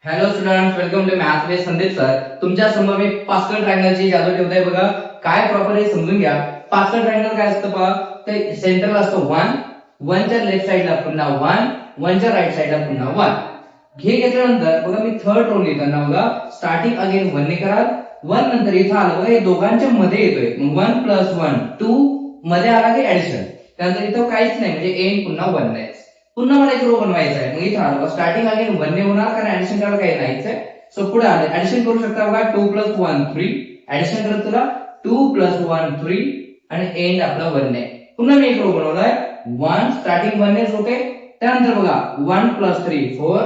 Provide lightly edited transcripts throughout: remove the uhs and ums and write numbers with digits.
Hello student, welcome to maths with Sandeep sir. तुमच्या समोर मी pascal ट्रायंगलची जादू ठेवतोय बघा. काय प्रॉपर हे समजून घ्या. पास्कल ट्रायंगल काय असतं पहा, तर सेंटरला असतो 1, 1 च्या लेफ्ट साइडला पुन्हा 1, 1 च्या राइट साइडला पुन्हा 1. हे घेतल्यानंतर बघा मी थर्ड रो लिहिताना बघा स्टार्टिंग अगेन 1 ने कराल. 1 नंतर इथं आलं बघा, हे दोघांच्या मध्ये येतोय. मग 1 + 1 2 मध्ये आला की ऍडिशन. त्यानंतर इथं काहीच नाही म्हणजे एंड पुन्हा 1 नाही. पुन्हा मला एक रो बनवायचा आहे. मग इथं आलं स्टार्टिंग अगेन 1 ने होणार कारण ऍडिशन करायला काही नाहीच आहे. सो पुढे आले ऍडिशन करू शकता बघा. 2 + 1 3 ऍडिशन करत चला. 2 + 1 3 आणि एंड आपला 1 ने. पुन्हा मी एक रो बनवलाय. 1 स्टार्टिंग 1 नेच होते. त्यानंतर बघा 1 + 3 4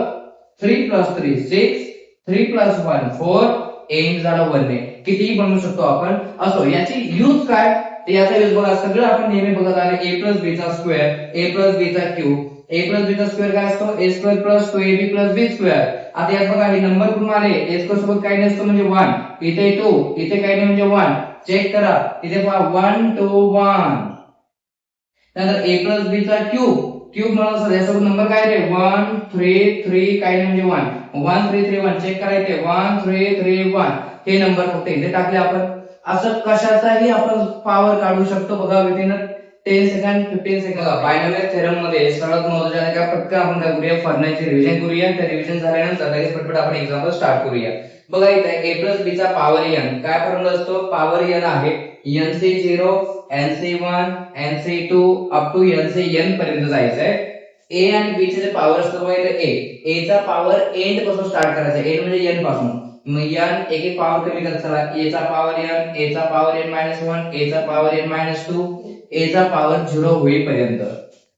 3 + 3 6 3 + 1 4 एंड झाला 1 ने. कितीही बनवू शकतो आपण. असो याची यूज काय ते याचा यूज बघा. सगळं आपण नेहमी बघत आले a + b चा स्क्वेअर a + b चा क्यूब. a + b चा स्क्वेअर काय असतो a² + 2ab + b². आता यात बघा हे नंबर कुठून आले. a² सोबत काही नसतं म्हणजे 1, इथे 2, इथे काही नाही म्हणजे 1. चेक करा इथे पहा 1 2 1. नंतर a + b चा क्यूब. क्यूब म्हणून सर यासोबत नंबर काय आहे 1 3 3 काही नाही म्हणजे 1. 1 3 3 1. चेक करा इथे 1 3 3 1. हे नंबर फक्त इथे टाकले आपण. असं कशाचाही आपण पॉवर काढू शकतो बघा within 10 second 15 second. Binomial theorem मध्ये सर्वात महत्त्वाचे आहे का पटकन आपण काय करूया फॉर्म्युल्याची रिव्हिजन करूया. त्या रिव्हिजन झाल्यानंतर लगेच पटपट आपण एक्झाम्पल स्टार्ट करूया. बघा इथे a + b चा पॉवर n काय फॉर्म्युला असतो. पॉवर n आहे nc0 nc1 nc2 up to ncn पर्यंत जायचं आहे. a आणि b चे जे पॉवर असतो बघा इथे a चा पॉवर एंड पासून स्टार्ट करायचा. एंड म्हणजे n पासून. मग n एक एक पॉवर कमी करत चला. a चा पॉवर n a चा पॉवर n - 1 a चा पॉवर n - 2 a चा पॉवर 0 होईपर्यंत.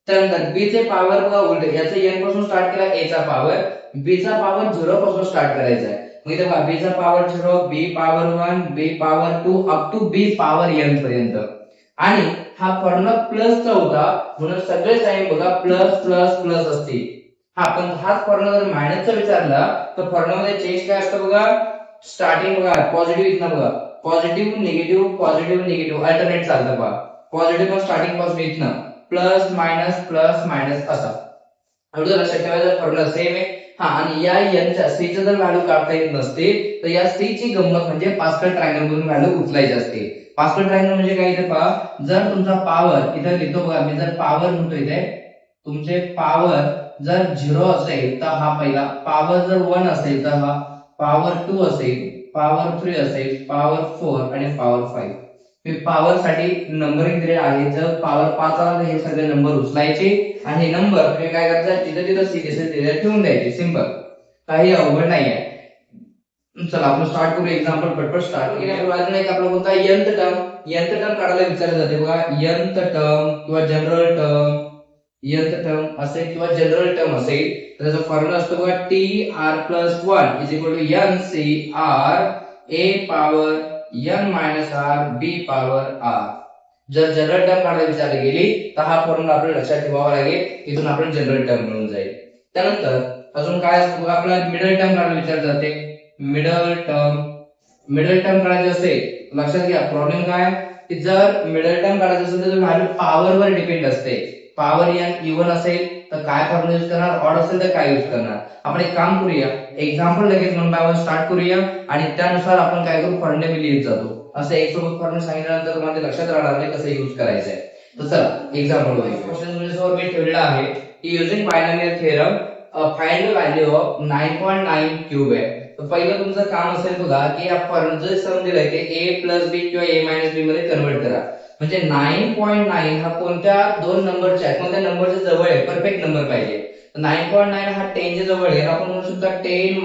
त्यानंतर b चे पॉवर बघा उलट याचा n पासून स्टार्ट केला a चा पॉवर b चा पॉवर 0 पासून स्टार्ट करायचा आहे. मग इथे बघा b चा power 0 b power 1 b power 2 up to b power n पर्यंत. आणि हा फॉर्म्युला प्लसचा होता म्हणून सगळे साइन बघा प्लस प्लस प्लस असते. हा पण हाच फॉर्म्युला जर मायनसचा विचारला तर फॉर्म्युला मध्ये चेंज काय असतं बघा. स्टार्टिंग बघा पॉझिटिव्ह इथनं बघा पॉझिटिव्ह निगेटिव्ह अल्टरनेट चालतं बघा. पॉझिटिव्ह पण स्टार्टिंग पासून इथनं प्लस मायनस असा. एवढं लक्षात ठेवायचं फॉर्म्युला सेम आहे. हा आणि या n च्या c ची जर व्हॅल्यू काढता येत नसते तर या c ची गंमत म्हणजे पास्कल ट्रायंगल मधून व्हॅल्यू उचलायची असते. पास्कल ट्रायंगल म्हणजे काय इथे पहा. जर तुमचा पॉवर इथे लिहितो बघा मी जर पॉवर म्हणतो इथे तुमचे पॉवर जर 0 असेल तर हा पहिला. पॉवर जर 1 असेल तर हा. पॉवर 2 असेल पॉवर 3 असेल पॉवर 4 आणि पॉवर 5. मी पॉवर साठी नंबरिंग दिलेला आहे. जर पॉवर 5 आला तर हे सगळे नंबर उचलायचे आणि हे नंबर तुम्ही काय करायचं जिथे जिथे सी दिसेल तिथे ठेवून द्यायचे. सिंपल. काही अवघड नाही आहे. चला आपण स्टार्ट करू. एक्झाम्पल पटपट स्टार्ट करूया. अजून एक आपला कोणता nth टर्म. nth टर्म काढायला विचारले जाते बघा. nth टर्म किंवा जनरल टर्म nth टर्म असेल किंवा जनरल टर्म असेल तर त्याचा फॉर्म्युला असतो बघा tr+1 ncr a power n - r b power r. जर जनरल टर्म काढायला विचारली गेली तर हा फॉर्म्युला आपल्याला लक्षात ठेवावा लागेल. इथून आपण जनरल टर्म मिळून जाईल. त्यानंतर अजून काय असतं बघा आपला मिडल टर्म काढायला विचारले जाते. मिडल टर्म काढायचे असेल लक्षात घ्या प्रॉब्लेम काय की जर मिडल टर्म काढायचं असेल तर व्हॅल्यू पॉवर वर डिपेंड असते. पॉवर n इव्हन असेल तर काय फॉर्म्युला यूज करणार. ऑड असेल तर काय यूज करणार. आपण एक काम करूया एक्झाम्पल लगेच 1 बाय 1 स्टार्ट करूया आणि त्यानुसार आपण काय करू फॉर्म्युला मी लिहित जातो. असं एक सोबत फॉर्म्युला सांगितल्यानंतर तुम्हाला लक्षात राहणार नाही कसं यूज करायचं आहे. तर चला एक्झाम्पल बघूया. क्वेश्चन तुमच्यासमोर मी ठेवलेला आहे की using binomial theorem find the value of 9.9 cube आहे. तर पहिलं तुमचं काम असेल बघा की या फॉर्म्युला सम दिलाय ते a + b किंवा a - b मध्ये कन्वर्ट करा. म्हणजे 9.9 हा कोणत्या दोन नंबरच्या कोणत्या नंबरच्या जवळ आहे. परफेक्ट नंबर पाहिजे. 9.9 हा 10 च्या जवळ आहे. आपण म्हणू शकतो 10 -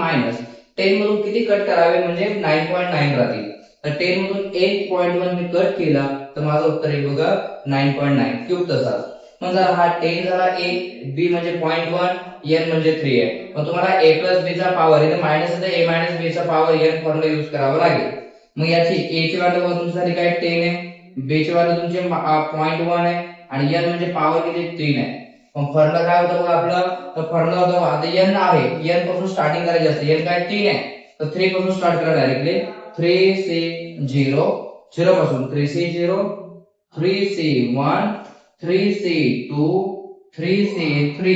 10 मधून किती कट करावे म्हणजे 9.9 राहतील. तर 10 मधून 1.1 मी कट केला तर माझं उत्तर येईल बघा 9.9 क्यूब. तसाच मग जर हा 10 झाला 1 b म्हणजे 0.1 n म्हणजे 3 आहे. मग तुम्हाला a + b चा पॉवर इथे मायनस आहे a - b चा पॉवर n फॉर्म्युला यूज करावा लागेल. मग याची a ची व्हॅल्यू तुमच्यासाठी काय 10 आहे. b ची व्हॅल्यू तुमची 0.1 आहे आणि n म्हणजे पॉवर किती 3 आहे. मग फॉर्म्युला काय होतं बघा आपला. तर फॉर्म्युला होता आता n आहे n पासून स्टार्टिंग करायची असते. n काय 3 आहे तर 3 पासून स्टार्ट करा डायरेक्टली. 3c0 0 पासून 3c0 3c1 3c2 3c3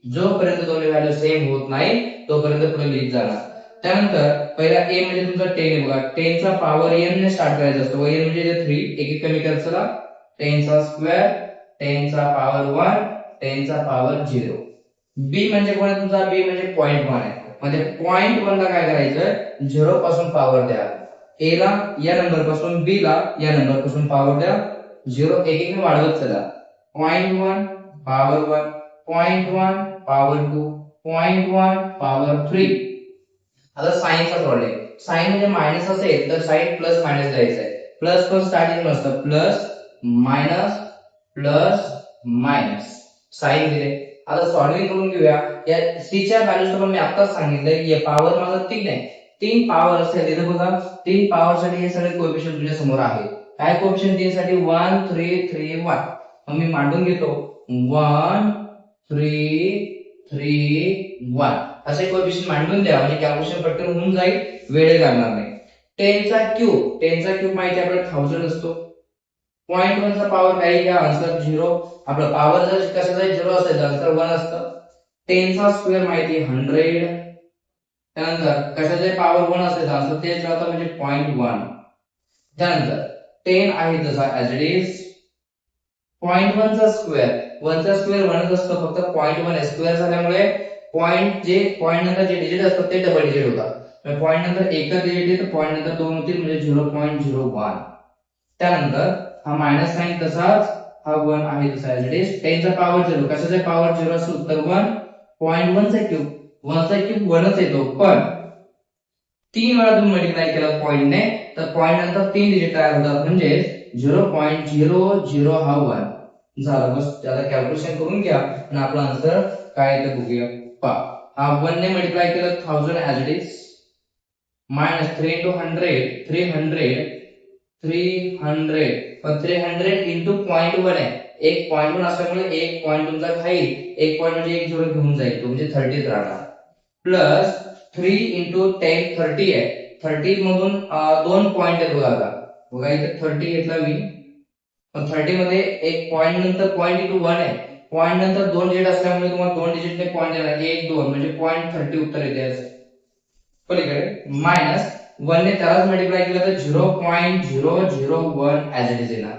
जोपर्यंत दोन्ही व्हॅल्यू सेम होत नाही तोपर्यंत पुढे लिहित जाणार. त्यानंतर पहिला a म्हणजे तुमचा 10 आहे बघा. 10 चा पॉवर n ने स्टार्ट करायचा असतो. n म्हणजे ते 3 एक एक कमी कर चला. 10 चा स्क्वेअर, 10 चा पॉवर 1, 10 चा पॉवर 0. b म्हणजे कोण आहे तुमचा? b म्हणजे पॉइंट 1 आहे. म्हणजे पॉइंट 1 ला काय करायचं? 0 पासून पॉवर द्या. a ला या नंबर पासून, b ला या नंबर पासून पॉवर द्या. 0 एक एक वाढवत चला. Point 1 power 1, point 1 power 2, point 1 power 3. आता साइनचा प्रॉब्लेम. साइन म्हणजे मायनस असेल तर साइन प्लस मायनस द्यायचं आहे. प्लस पण स्टार्टिंग नसतं. प्लस मायनस साइन दिले. आता सॉल्व्हिंग करून घेऊया. या c च्या व्हॅल्यूज पण मी आताच सांगितलंय की पॉवर माझा 3 आहे. 3 पॉवर असेल इथे बघा. 3 पॉवर साठी हे सगळे कोएफिशियंट तुझ्या समोर आहेत. काय कोएफिशियंट 3 साठी? 1 3 3 1. मग मी मांडून घेतो 1 3 3 1 असे कोएफिशियंट मांडून द्या म्हणजे कॅल्क्युलेशन पटकन होऊन जाईल, वेळ लागणार नाही. 10 चा क्यूब माहिती आहे आपल्याला 1000 असतो. पॉइंट 1 चा पॉवर काही घ्या, आन्सर 0. आपला पॉवर जर कशाचा 0 असेल तर आन्सर 1 असतं. 10 चा स्क्वेअर माहिती 100. त्यानंतर कशाचे पॉवर 1 असेल तर आन्सर तेच राहतं म्हणजे पॉइंट 1. त्यानंतर 10 आहे तसा ऍज इट इज. पॉइंट 1 चा स्क्वेअर, 1 चा स्क्वेअर 1 असतो, फक्त पॉइंट 1 आहे. स्क्वेअर झाल्यामुळे पॉइंट नंतर जे डिजिट असतात ते डबल डिजिट होतात. पॉइंट नंतर एक डिजिट आहे तर पॉइंट नंतर 2 होतील म्हणजे 0.01. त्यानंतर हा मायनस साइन तसाच, हा 1 आहे तसा ऍज इट इज. 10 चा पॉवर 0, कशाचा पॉवर 0 असेल उत्तर 1. पॉइंट 1 चा क्यूब, 1 चा क्यूब 1च येतो, पण 3 वेळा तुम्ही मल्टिप्लाय केलं पॉइंट ने तर पॉइंट नंतर 3 डिजिट तयार होतात म्हणजे 0.00 हा 1 झालं. बस त्याला कॅल्क्युलेशन करून घ्या आणि आपला आन्सर काय आहे ते बघूया. पहा, हा 1 ने मल्टिप्लाय केलं 1000 as it is. Minus 3 into 100 300 पण 300 into पॉइंट 1 आहे. एक पॉइंट 1 असल्यामुळे एक पॉइंट तुमचा खाईल. एक पॉइंट म्हणजे एक झिरो घेऊन जाईल तो म्हणजे 30 राहणार. प्लस 3 into 10 30 आहे. 30 मधून 2 पॉइंट आहेत बघा. आता बघा इथे 30 घेतला मी, पण 30 मध्ये एक पॉइंट नंतर पॉइंट इनटू 1 आहे. पॉइंट नंतर 2 डिजिट असल्यामुळे तुम्हाला 2 डिजिटने पॉइंट येणार 1 2 म्हणजे पॉइंट 30 उत्तर येते असे. पलीकडे मायनस 1 ने त्यालाच मल्टिप्लाय केलं तर 0.001 ऍज इट इज येणार.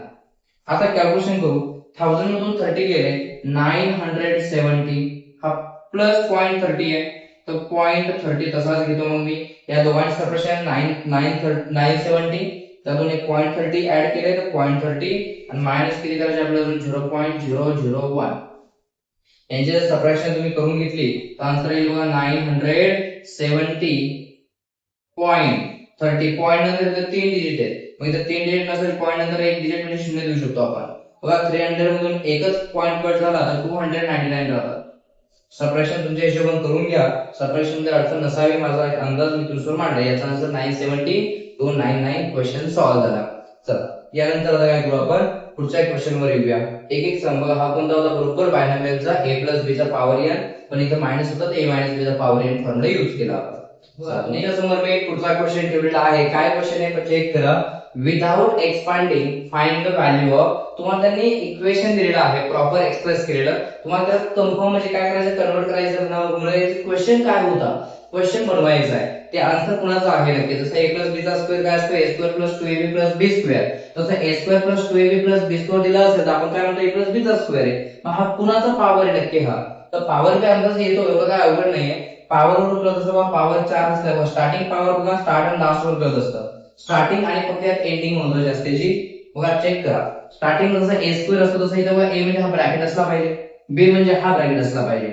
आता कॅल्क्युलेशन करू. 1000 मधून 30 गेले 970. हा प्लस पॉइंट 30 आहे तर पॉइंट 30 तसाच घेतो. मग मी या दोघांचे सेपरेशन 970, त्यातून एक पॉइंट 30 ऍड केले तर पॉइंट 30 आणि मायनस किती करायचे आपल्याला 0.001. यांचे जर सबट्रॅक्शन तुम्ही करून घेतली तर आन्सर येईल बघा 970.30. पॉइंट नंतर 3 डिजिट आहेत, मग इथे 3 डिजिट नसेल पॉइंट नंतर एक डिजिट म्हणजे 0 देऊ शकतो आपण. बघा 300 मधून एकच पॉइंट कट झाला तर 299 राहतात. सबट्रॅक्शन तुमच्या हिशोबाने करून घ्या. सबट्रॅक्शन मध्ये अडचण नसावी माझा एक अंदाज मी तुमच्यासमोर मांडला. याचा आन्सर 970.299 क्वेश्चन सॉल्व्ह झाला. चला यानंतर आता काय करू आपण पुढच्या क्वेश्चन वर येऊया. एक एक सम बघा. हा कोणता होता? बरोबर बायनॉमियलचा a + b चा पॉवर n, पण इथे मायनस होता तर a - b चा पॉवर n फॉर्म्युला यूज केला आपण. तुमच्या समोर मी पुढचा क्वेश्चन ठेवलेला आहे. काय क्वेश्चन आहे चेक करा. Without expanding find the value of. तुम्हाला त्यांनी इक्वेशन दिलेलं आहे, प्रॉपर एक्सप्रेस केलेलं. तुम्हाला त्याला कन्फर्म म्हणजे काय करायचं? कन्वर्ट करायचं ना. क्वेश्चन काय होता? क्वेश्चन बनवायचा आहे. ते आन्सर कुणाचा आहे नक्की? जसं a + b चा स्क्वेअर काय असतो? a² + 2ab + b². तसं a² + 2ab + b² दिला असेल तर आपण काय म्हणतो? a + b चा स्क्वेअर आहे. मग हा कुणाचा पॉवर आहे नक्की? हा तर पॉवर काय अंदाज येतो, एवढं काय अवघड नाहीये. पॉवर वर कळत असतं बघा. पॉवर 4 असल्यावर स्टार्टिंग पॉवर बघा, स्टार्ट आणि लास्ट वर कळत असतं. स्टार्टिंग आणि फक्त यात एंडिंग महत्वाची असते जी. बघा चेक करा. स्टार्टिंग जसं a² असतो तसं इथं बघा a म्हणजे हा ब्रॅकेट असला पाहिजे, b म्हणजे हा ब्रॅकेट असला पाहिजे.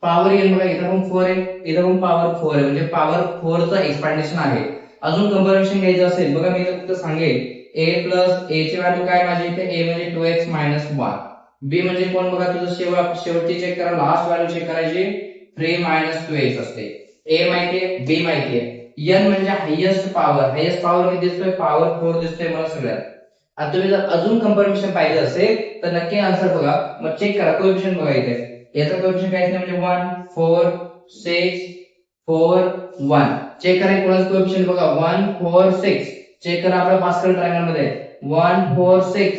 पॉवर n बघा इथं पण 4 आहे, इथं पण पॉवर 4 आहे म्हणजे पॉवर 4 चं एक्सपांडेशन आहे. अजून कंपॅरिझन घ्यायचं असेल बघा मी इथं फक्त सांगेल a + a ची व्हॅल्यू काय माझी इथे a म्हणजे 2x - 1, b म्हणजे कोण बघा तुझं शेवटची चेक करा, लास्ट व्हॅल्यू चेक करायची 3 - 2x असते. a माहितीये, b माहितीये. n म्हणजे हायेस्ट पॉवर किती दिसतोय? पॉवर 4 दिसतोय मला सगळ्यात. आता तुम्ही जर अजून कंपॅरिझन पाहिजे असेल तर नक्की आन्सर बघा. मग चेक करा कोएफिशियंट बघा इथे. याचा कोएफिशियंट काय आहे म्हणजे 1 4 6 4 1. चेक करा कोणाचं कोएफिशियंट बघा 1 4 6. चेक करा आपल्या पास्कल ट्रायंगल मध्ये 1 4 6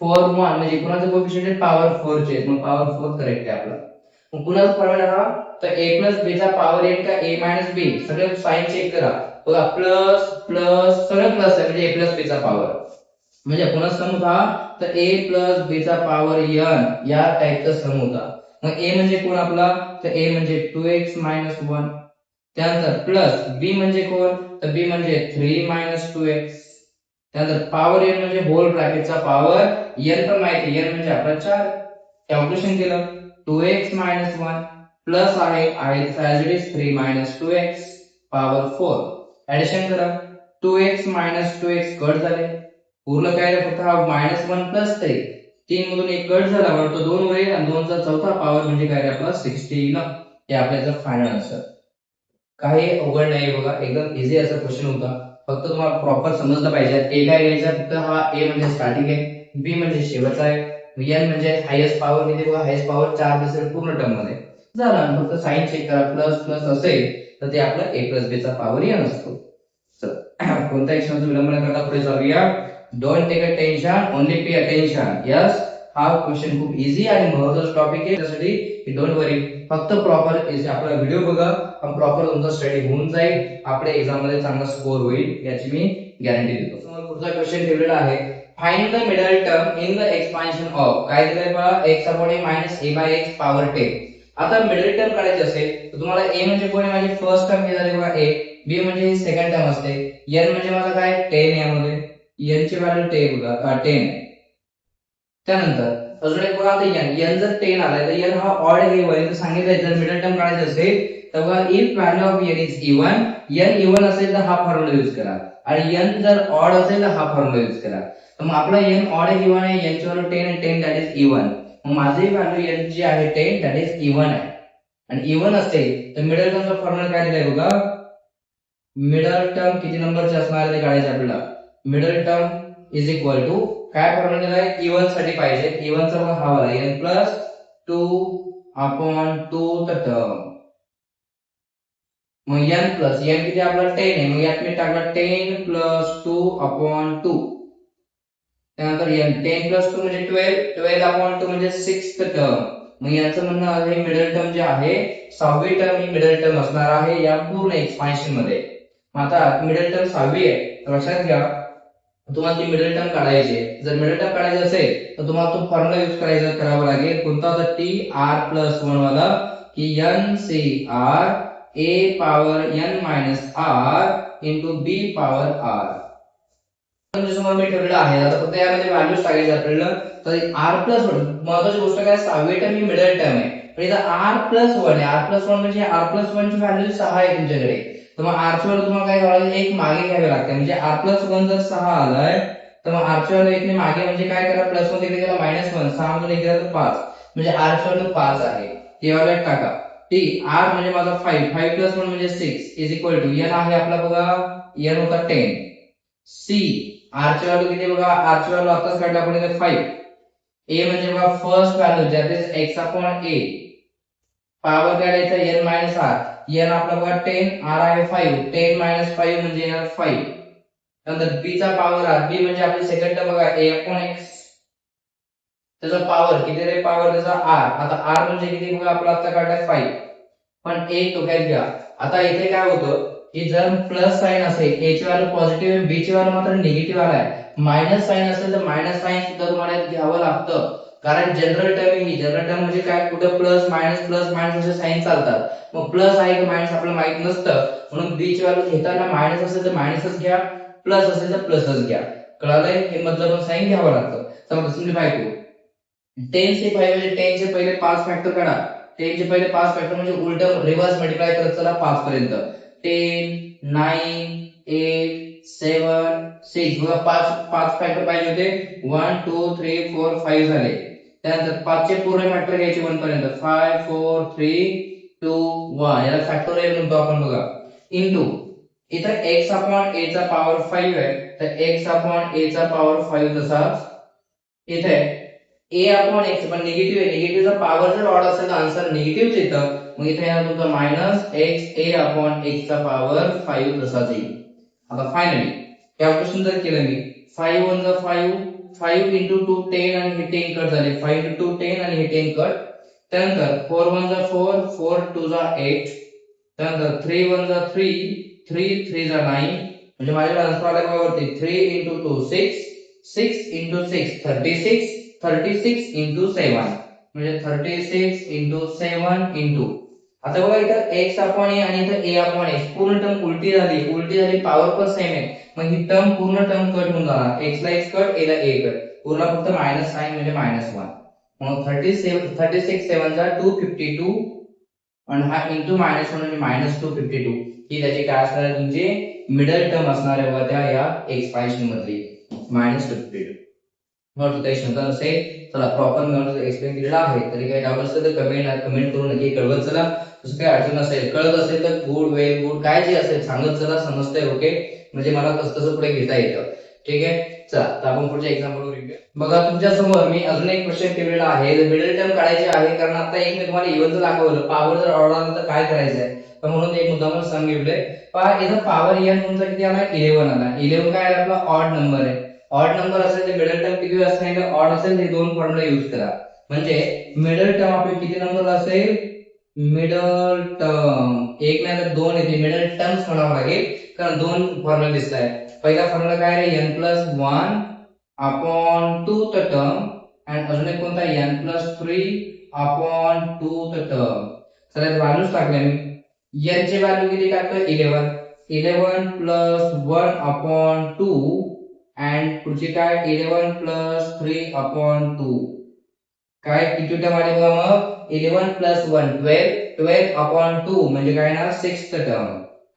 4 1 म्हणजे कोणाचं कोएफिशियंट आहे? पॉवर 4 चे. मग पॉवर 4 करेक्ट आहे आपला. पुन्हा फॉर्म्युला हा तर a प्लस b चा पॉवर n का a मायनस b सगळं साइन चेक करा बघा प्लस प्लस सगळं प्लस आहे म्हणजे a प्लस b चा पॉवर म्हणजे पुन्हा सम होता तर a प्लस b चा पॉवर n या टाइपचा सम होता मग a म्हणजे कोण आपला तर a म्हणजे 2x 1 त्यानंतर प्लस b म्हणजे कोण तर b म्हणजे 3 2x त्यानंतर पॉवर n म्हणजे होल ब्रॅकेटचा पॉवर n पण माहिती n म्हणजे आपला 4 कॅल्क्युलेशन केलं 2x 1 प्लस आहे as it is 3 2x power 4 addition करा 2x 2x कट झाले पूर्ण काय रे फक्त हा -1 प्लस 3 3 मधून एक कट झाला म्हणून तो 2 होईल आणि 2 चा चौथा पॉवर म्हणजे काय रे आपला 16 हे आपल्याचा फायनल आन्सर काही अवघड नाही बघा एकदम इझी असा क्वेश्चन होता फक्त तुम्हाला प्रॉपर समजलं पाहिजे ए काय घ्यायचा फक्त हा ए म्हणजे स्टार्टिंग आहे बी म्हणजे शेवटचा आहे एन म्हणजे हायेस्ट पॉवर किती बघा हायेस्ट पॉवर 4 दिसेल पूर्ण टर्म मध्ये झालं फक्त साइन चेक करा प्लस प्लस असेल तर ते आपलं a प्लस b चा पॉवर n असतो चल कोणत्या क्षणाचा विलंब न करता पुढे जाऊया don't take a tension only pay attention yes हा क्वेश्चन खूप इझी आणि महत्त्वाचा टॉपिक आहे त्यासाठी डोंट वरी फक्त प्रॉपर आपला व्हिडिओ बघा प्रॉपर तुमचा स्टडी होऊन जाईल आपल्या एक्झाम मध्ये चांगला स्कोर होईल याची मी गॅरंटी देतो समोर पुढचा क्वेश्चन ठेवलेला आहे find the middle term in the expansion of काय दिलंय बघा x upon a minus a by x power 10 आता मिडल टर्म काढायची असेल तर तुम्हाला a म्हणजे कोण आहे माझी फर्स्ट टर्म हे झाली बघा a b म्हणजे ही सेकंड टर्म असते n म्हणजे माझा काय 10 यामध्ये n ची व्हॅल्यू 10 बघा 10 त्यानंतर अजून एक बघा आता n जर 10 आलाय तर n हा ऑड घेऊन तर सांगितलंय जर मिडल टर्म काढायची असेल तर बघा if value of n is even n even असेल तर हा फॉर्म्युला यूज करा आणि n जर ऑड असेल तर हा फॉर्म्युला यूज करा तर मग आपला n ऑड इवन आहे n ची व्हॅल्यू 10 आणि 10 दॅट इज इवन मग माझी व्हॅल्यू n जी आहे 10 दॅट इज इवन आहे आणि इवन असेल तर मिडल टर्मचा फॉर्म्युला काय दिलाय बघा मिडल टर्म किती नंबरचे असणार आहे ते काढायचे आपल्याला middle term is equal to काय फॉर्म्युला दिलाय इवन साठी पाहिजे इवन चा बघा हा वाला n plus 2 upon 2 the term मग n प्लस n किती आपला 10 आहे मग यात मी टाकला 10 प्लस 2 अपॉन 2 त्यानंतर n 10 प्लस 2 म्हणजे 12 12 अपॉन 2 म्हणजे 6th टर्म मग याचं म्हणणं आहे मिडल टर्म जे आहे 6वी टर्म ही मिडल टर्म असणार आहे या पूर्ण एक्सपान्शन मध्ये मग आता मिडल टर्म 6वी आहे तर लक्षात घ्या तुम्हाला ती मिडल टर्म काढायची आहे जर मिडल टर्म काढायची असेल तर तुम्हाला तो फॉर्म्युला यूज करावा लागेल कोणता होता टी आर प्लस 1 वाला की n C R a power n minus r into b power r समोर मी ठेवलेलं आहे आता फक्त यामध्ये व्हॅल्यूज टाकायचे आपल्याला तर r प्लस 1 महत्त्वाची गोष्ट काय 6वी टर्म ही मिडल टर्म आहे पण इथं r प्लस 1 आहे r प्लस 1 म्हणजे r प्लस 1 ची व्हॅल्यू 6 आहे तुमच्याकडे तर मग r ची व्हॅल्यू तुम्हाला काय करावं लागेल एक मागे घ्यावी लागते म्हणजे r प्लस 1 जर 6 आलाय तर मग r ची व्हॅल्यू एक ने मागे म्हणजे काय करा प्लस 1 तिकडे गेला -1 6 मधून एक गेला तर 5 म्हणजे r ची व्हॅल्यू 5 आहे ती व्हॅल्यू टाका टी r म्हणजे माझा 5 5 प्लस 1 म्हणजे 6 इज इक्वल टू n आहे आपला बघा n होता 10 c r ची व्हॅल्यू किती बघा r ची व्हॅल्यू आताच काढला आपण इथे 5 a म्हणजे बघा first value that is x upon a power काढायचा n मायनस r n आपला बघा 10 r आहे 5 10 मायनस 5 म्हणजे येणार 5 नंतर b चा पॉवर r b म्हणजे आपली सेकंड टर्म बघा a अपॉन x त्याचा पॉवर किती रे पॉवर त्याचा r आता r म्हणजे किती बघा आपला आता काढलाय 5 पण a टोक्यात घ्या आता इथे काय होतं की जर प्लस साइन असेल a ची व्हॅल्यू पॉझिटिव्ह आहे b ची व्हॅल्यू मात्र निगेटिव्ह आहे मायनस साइन असेल तर मायनस साइन सुद्धा तुम्हाला घ्यावं लागतं कारण जनरल टर्म म्हणजे काय कुठे प्लस मायनस असे साइन चालतात मग प्लस आहे की मायनस आपल्याला माहित नसतं म्हणून b ची व्हॅल्यू घेताना मायनस असेल तर मायनसच घ्या प्लस असेल तर प्लसच घ्या कळालंय हे मतलब साइन घ्यावं लागतं समजा सिम्प्लिफाय करू 10 से 5 म्हणजे 10 चे पहिले 5 फॅक्टर काढा 10 चे पहिले 5 फॅक्टर म्हणजे उलट रिव्हर्स मल्टिप्लाय करत चला 5 पर्यंत 10 9 8 7 6 बघा 5 फॅक्टर पाहिजे होते 1 2 3 4 5 झाले त्यानंतर 5 चे पूर्ण फॅक्टर घ्यायचे 1 पर्यंत 5 4 3 2 1 याला फॅक्टोरियल म्हणतो आपण बघा इनटू इथं x अपॉन a चा पॉवर 5 आहे तर x अपॉन a चा पॉवर 5 तसाच इथे a अपॉन x पण निगेटिव्ह आहे निगेटिव्हचा पॉवर जर ऑड असेल तर आन्सर निगेटिव्हच येतं मग इथे येणार तुमचा minus x a upon x चा पॉवर 5 तसाच येईल आता फायनली कॅल्क्युलेशन जर केलं मी 5 1 5 5 into 2 10 आणि हे 10 कट झाले 5 into 2 10 आणि हे 10 कट त्यानंतर 4 1 जा 4, 4 2 जा 8, त्यानंतर 3 1 जा 3, 3 3 जा 9, म्हणजे माझ्याकडे आन्सर आला बघा वरती 3 into 2 6, 6 into 6 36, 36 into 7 म्हणजे 36 into 7 into, आता बघा इथं x अपॉन a आणि इथं a अपॉन x पूर्ण टर्म उलटी झाली पॉवर पण सेम आहे, मग ही टर्म पूर्ण टर्म कट होऊन जाणार, x ला x कट a ला a कट, उरला फक्त मायनस साइन म्हणजे -1, मग 37 36 7 जा 252 आणि हा इंटू -1 म्हणजे -252, ही त्याची काय असणार आहे तुमची मिडल टर्म असणार आहे बघा त्या या एक्सपान्शन मधली -252. नोट काही शंका नसेल चला प्रॉपर नोट एक्सप्लेन केलेला आहे, तरी काही डाऊट असेल तर कमेंट करून नक्की कळवत चला, तसं काही अडचण नसेल कळत असेल तर गुड वेल गुड काय जे असेल सांगत चला, समजतंय ओके, म्हणजे मला तसं पुढे घेता येतं. ठीक आहे, चला तर आपण पुढच्या एक्झाम्पल वर येऊया. बघा तुमच्या समोर मी अजून एक क्वेश्चन ठेवलेला आहे, मिडल टर्म काढायची आहे, कारण आता एक मी तुम्हाला इव्हनचं दाखवलं, पॉवर जर ऑर्डर आला तर काय करायचं आहे, तर म्हणून एक मुद्दा मला सांगितले पहा इथं पॉवर n तुमचा किती आला 11 आला, 11 काय आला आपला ऑड नंबर आहे, ऑड नंबर असेल तर मिडल टर्म किती असणार आहे, ऑड असेल ते दोन फॉर्म्युला यूज करा, म्हणजे मिडल टर्म आपली किती नंबर असेल, मिडल टर्म एक नाही तर दोन येते, मिडल टर्म्स म्हणावं लागेल कारण दोन फॉर्म्युला दिसताय, पहिला फॉर्म्युला काय आहे n+1 अपॉन 2 द टर्म आणि अजून एक कोणता n+3 अपॉन 2 द टर्म, चला व्हॅल्यूज टाकल्या मी, n ची व्हॅल्यू किती टाकतो 11, 11 plus 1 upon 2 and पुढची काय 11 plus 3 upon 2, काय किती टर्म आले बघा मग 11 plus 1 12, 12 upon 2 म्हणजे काय ना 6th टर्म,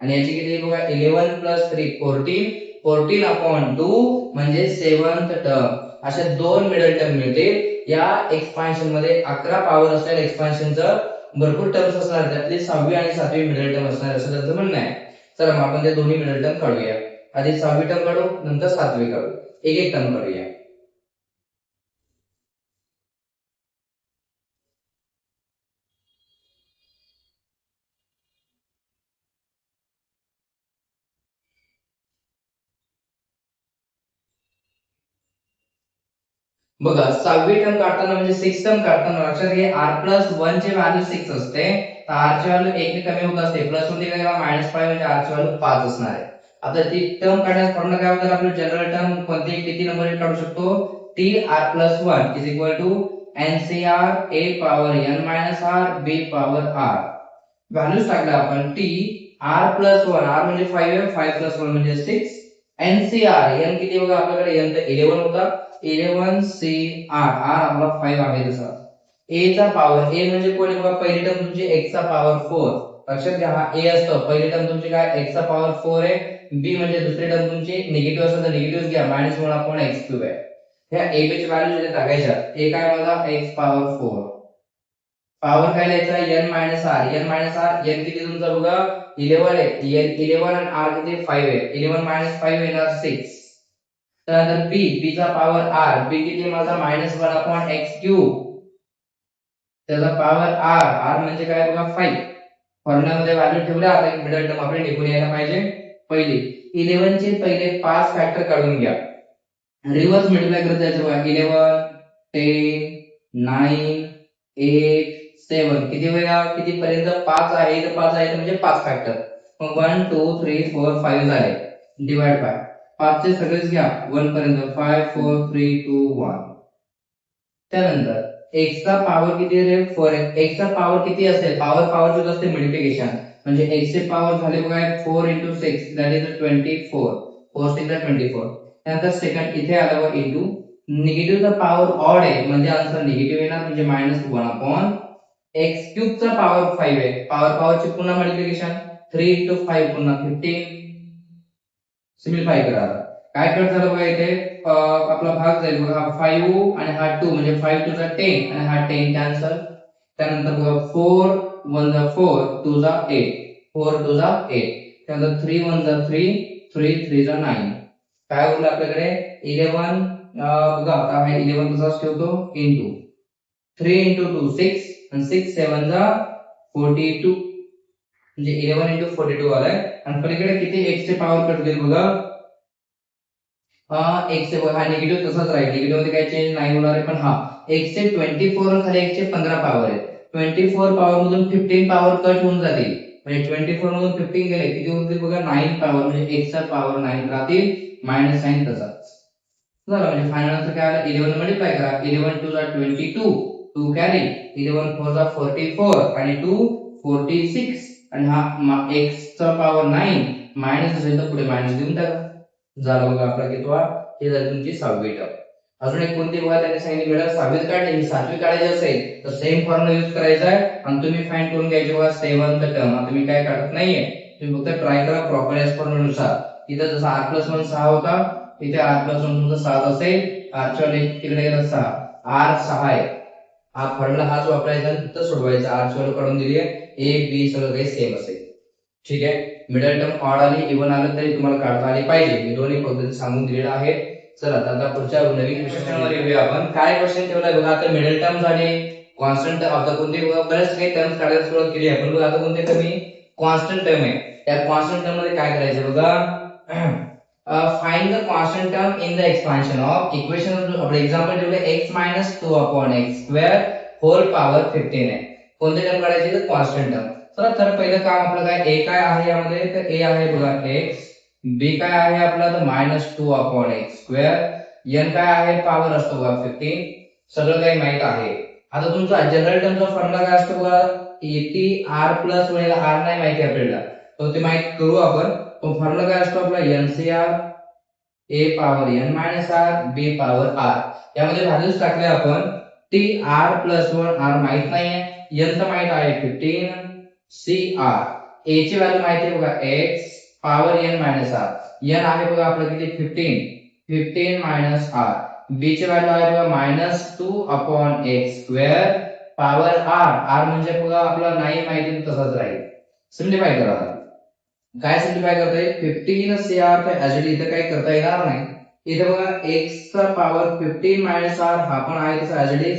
आणि याची किती बघा 11 plus 3 14, 14 upon 2 म्हणजे 7th टर्म, अशा दोन मिडल टर्म मिळतील या एक्सपान्शन मध्ये. 11 पॉवर असलेल्या एक्सपान्शनचं भरपूर टर्म्स असणार, त्यातली 6वी आणि 7वी मिडल टर्म असणार असं त्याचं म्हणणं आहे. चला मग आपण ते दोन्ही मिडल टर्म काढूया, आधी 6वी टर्म काढू नंतर 7वी काढू, एक एक टर्म काढूया. बघा 6वी टर्म काढताना म्हणजे 6 टर्म काढताना लक्षात घ्या r+1 ची व्हॅल्यू 6 असते, तर r ची व्हॅल्यू 1 ने कमी होत असते, प्लस मध्ये काय -5 म्हणजे r ची व्हॅल्यू 5 असणार आहे. आता ती टर्म काढण्यास फॉर्म्युला काय होता, आपलं जनरल टर्म कोणती किती नंबर काढू शकतो, tr+1 NCR a power n r b power r, values टाकल्या आपण t r+1, r म्हणजे 5 आहे, 5 + 1 म्हणजे 6, NCR n किती बघा आपल्याकडे n तर 11 होता, 11 CR r आपला 5 आहे तसा, a चा पॉवर a म्हणजे कोण आहे बघा पहिली टर्म तुमची x चा पॉवर 4, लक्षात घ्या हा a असतो, पहिली टर्म तुमची काय x चा पॉवर 4 आहे, b म्हणजे दुसरी टर्म तुमची निगेटिव्ह असेल तर निगेटिव्ह घ्या -1/x³ आहे, ह्या a b ची व्हॅल्यू इथे टाकायच्या, a काय बघा x पॉवर 4, पॉवर काय लिहायचा n r, n किती तुमचा बघा 11 आहे, 11 आणि r किती 5 आहे, 11 - 5 येणार 6, त्यानंतर b चा पॉवर r, b किती माझा -1/x³, त्याचा पॉवर r म्हणजे काय बघा 5, फॉर्म्युल्यामध्ये व्हॅल्यू ठेवल्या, आता एक मिडल टर्म आपल्याला निघून यायला पाहिजे, पहिली 11 चे पहिले 5 फॅक्टर काढून घ्या, रिव्हर्स मल्टिप्लाय करत जायचं बघा, 11 10 9 8 7 किती वेळा किती पर्यंत 5 आहे तर 5 आहे म्हणजे 5 फॅक्टर, मग 1 2 3 4 5 झाले, डिवाइड बाय 5 चे सगळेच घ्या 1 पर्यंत 5 4 3 2 1, त्यानंतर x चा पॉवर किती आहे 4 आहे, x चा पॉवर किती असेल, पॉवर ची असते मल्टिप्लिकेशन, म्हणजे x चे पॉवर झाले बघा 4 * 6 दॅट इज 24, 4 6 24, त्यानंतर सेकंड इथे आलं बघा इंटू, निगेटिव्ह चा पॉवर ऑड आहे म्हणजे आन्सर निगेटिव्ह येणार, म्हणजे -1/x³ चा पॉवर 5 आहे, पॉवर ची पुन्हा मल्टिप्लिकेशन 3 * 5 पुन्हा 15, सिम्प्लिफाय करा, काय कट झालं बघा इथे आपला भाग जाईल बघा 5 आणि हा 2 म्हणजे 5 2 जा 10 आणि हा 10 कॅन्सल, त्यानंतर बघा 4 1 जा 4 2 जा 8, 4 2 जा 8, त्यानंतर 3 1 जा 3 3 3 जा 9, काय उरलं आपल्याकडे 11, बघा आता हा 11 तसाच ठेवतो इंटू 3 * 2 6 आणि 6 7 जा 42, म्हणजे 11 * 42 आलाय, आणि पलीकडे किती x चे पॉवर कट होईल बघा, x चे बघा निगेटिव्ह तसाच राहील, निगेटिव्ह मध्ये काही चेंज नाही होणार आहे, पण हा x चे 24 आणि खाली x चे 15 पॉवर आहे, 24 पॉवर मधून 15 पॉवर कट होऊन जातील, म्हणजे 24 मधून 15 गेले किती होतील बघा 9 पॉवर, म्हणजे x चा पॉवर 9 राहतील, -9 तसाच झालं. म्हणजे फायनल आन्सर काय आला 11 मल्टिप्लाय करा, 11 2 जा 22, 2 कॅरी, 11 4 जा 44 आणि 2 46 आणि हा x चा पॉवर 9 मायनस असेल तर पुढे मायनस देऊन टाका. झालं बघा आपला कितवा, हे झाली तुमची 6वी टर्म. अजून एक कोणती बघा त्यांनी सांगितली बेटा 6वी काढली, ही 7वी काढायची असेल तर सेम फॉर्म्युला यूज करायचा आहे आणि तुम्ही फाइंड करून घ्यायचे बघा 7th टर्म. तुम्ही काय काढत नाहीये, तुम्ही फक्त ट्राय करा प्रॉपर एज फॉर्म्युला नुसार. इथं जसा r+1 6 होता, इथे r+1 तुमचा 7 असेल, r च्या व्हॅल्यू तिकडे गेला 6, r 6 आहे. हा फॉर्म्युला हाच वापरायचा आणि फक्त सोडवायचा. r ची व्हॅल्यू काढून दिली आहे, a b सगळं काही सेम असेल. ठीक आहे. मिडल टर्म ऑड आली इव्हन आलं तरी तुम्हाला काढता आली पाहिजे, मी दोन्ही पद्धती सांगून दिलेला आहे. चला आता पुढच्या नवीन क्वेश्चनवर येऊया आपण. काय क्वेश्चन ठेवलाय बघा, आता मिडल टर्म झाले, कॉन्स्टंट आता कोणते बरेच काही टर्म्स काढायला सुरुवात केली आहे, पण बघा आता कोणते कमी कॉन्स्टंट टर्म आहे. त्या कॉन्स्टंट टर्म मध्ये काय करायचं बघा, find the constant term in the expansion of equation. आपण एक्झाम्पल ठेवले x - 2/x² होल पॉवर 15 आहे. कोणते टर्म काढायचे तर कॉन्स्टंट टर्म. तर पहिलं काम आपलं काय, a काय आहे यामध्ये तर a आहे बघा x, b काय आहे आपला तर -2/x², n काय आहे पॉवर असतो बघा 15, सगळं काही माहित आहे. आता तुमचा जनरल टर्मचा फॉर्म्युला काय असतो बघा, येथे r प्लस वगैरे r नाही माहिती आपल्याला, तर ते माहित करू आपण. तो फॉर्म्युला काय असतो आपला NCR a power n - r b power r. यामध्ये व्हॅल्यूज टाकले आपण, t r+1 r माहित नाहीये, n तर माहित आहे 15, cr a ची व्हॅल्यू माहिती आहे बघा x power n - r, n आहे बघा आपलं किती 15 r, b ची व्हॅल्यू आहे बघा -2/x² पॉवर r म्हणजे बघा आपला नाही माहिती तसाच राहील. सिम्प्लिफाय करा. काय सिम्प्लिफाय करता येईल, 15 cr तर ऍक्च्युअली इथे काही करता येणार नाही. इथे बघा x चा पॉवर 15 - r हा पण आहे तसा ऍक्च्युअली.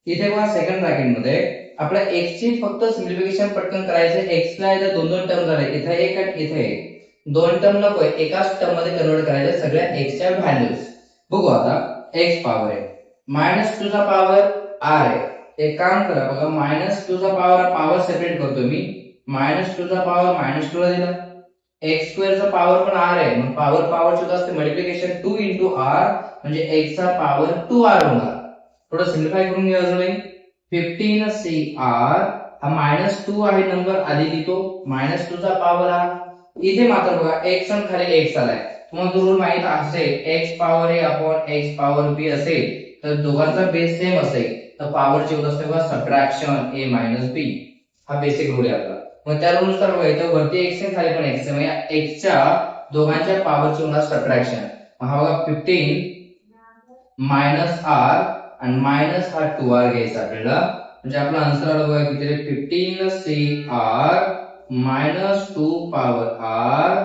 इथे बघा सेकंड ब्रॅकेट मध्ये आपल्या x ची फक्त सिम्प्लिफिकेशन पटकन करायचं. x ला इथे दोन दोन टर्म झाले, इथे एक आणि इथे एक, दोन टर्म नकोय, एकाच टर्म मध्ये कन्वर्ट करायचं सगळ्या x च्या व्हॅल्यूज. बघू आता x पॉवर आहे -2 चा पॉवर r आहे. एक काम करा बघा, -2 चा पॉवर सेपरेट करतो मी, -2 चा पॉवर -2 ला दिला, x² चा पॉवर पण r आहे, मग पॉवर ची असते मल्टिप्लिकेशन 2 * r म्हणजे x चा पॉवर 2r होणार. थोडं सिम्प्लिफाय करून घ्या अजून. 15 cr हा -2 आहे नंबर आधी लिहितो, -2 चा पॉवर r. इथे मात्र बघा x आणि खाली x आलाय, तुम्हाला रूल माहित असेल x power a upon x power b असेल तर दोघांचा बेस सेम असेल तर पॉवर ची होत असते बघा सबट्रॅक्शन a - b. हा बेसिक रूल आहे आपला. मग त्या रूल नुसार बघा इथं वरती x आहे खाली पण x आहे, म्हणजे x च्या दोघांच्या पॉवरची होणार सबट्रॅक्शन. हा बघा 15 - r आणि मायनस हा 2r घ्यायचा आपल्याला, म्हणजे आपला आन्सर आला बघा किती रे 15 cr -2 पॉवर r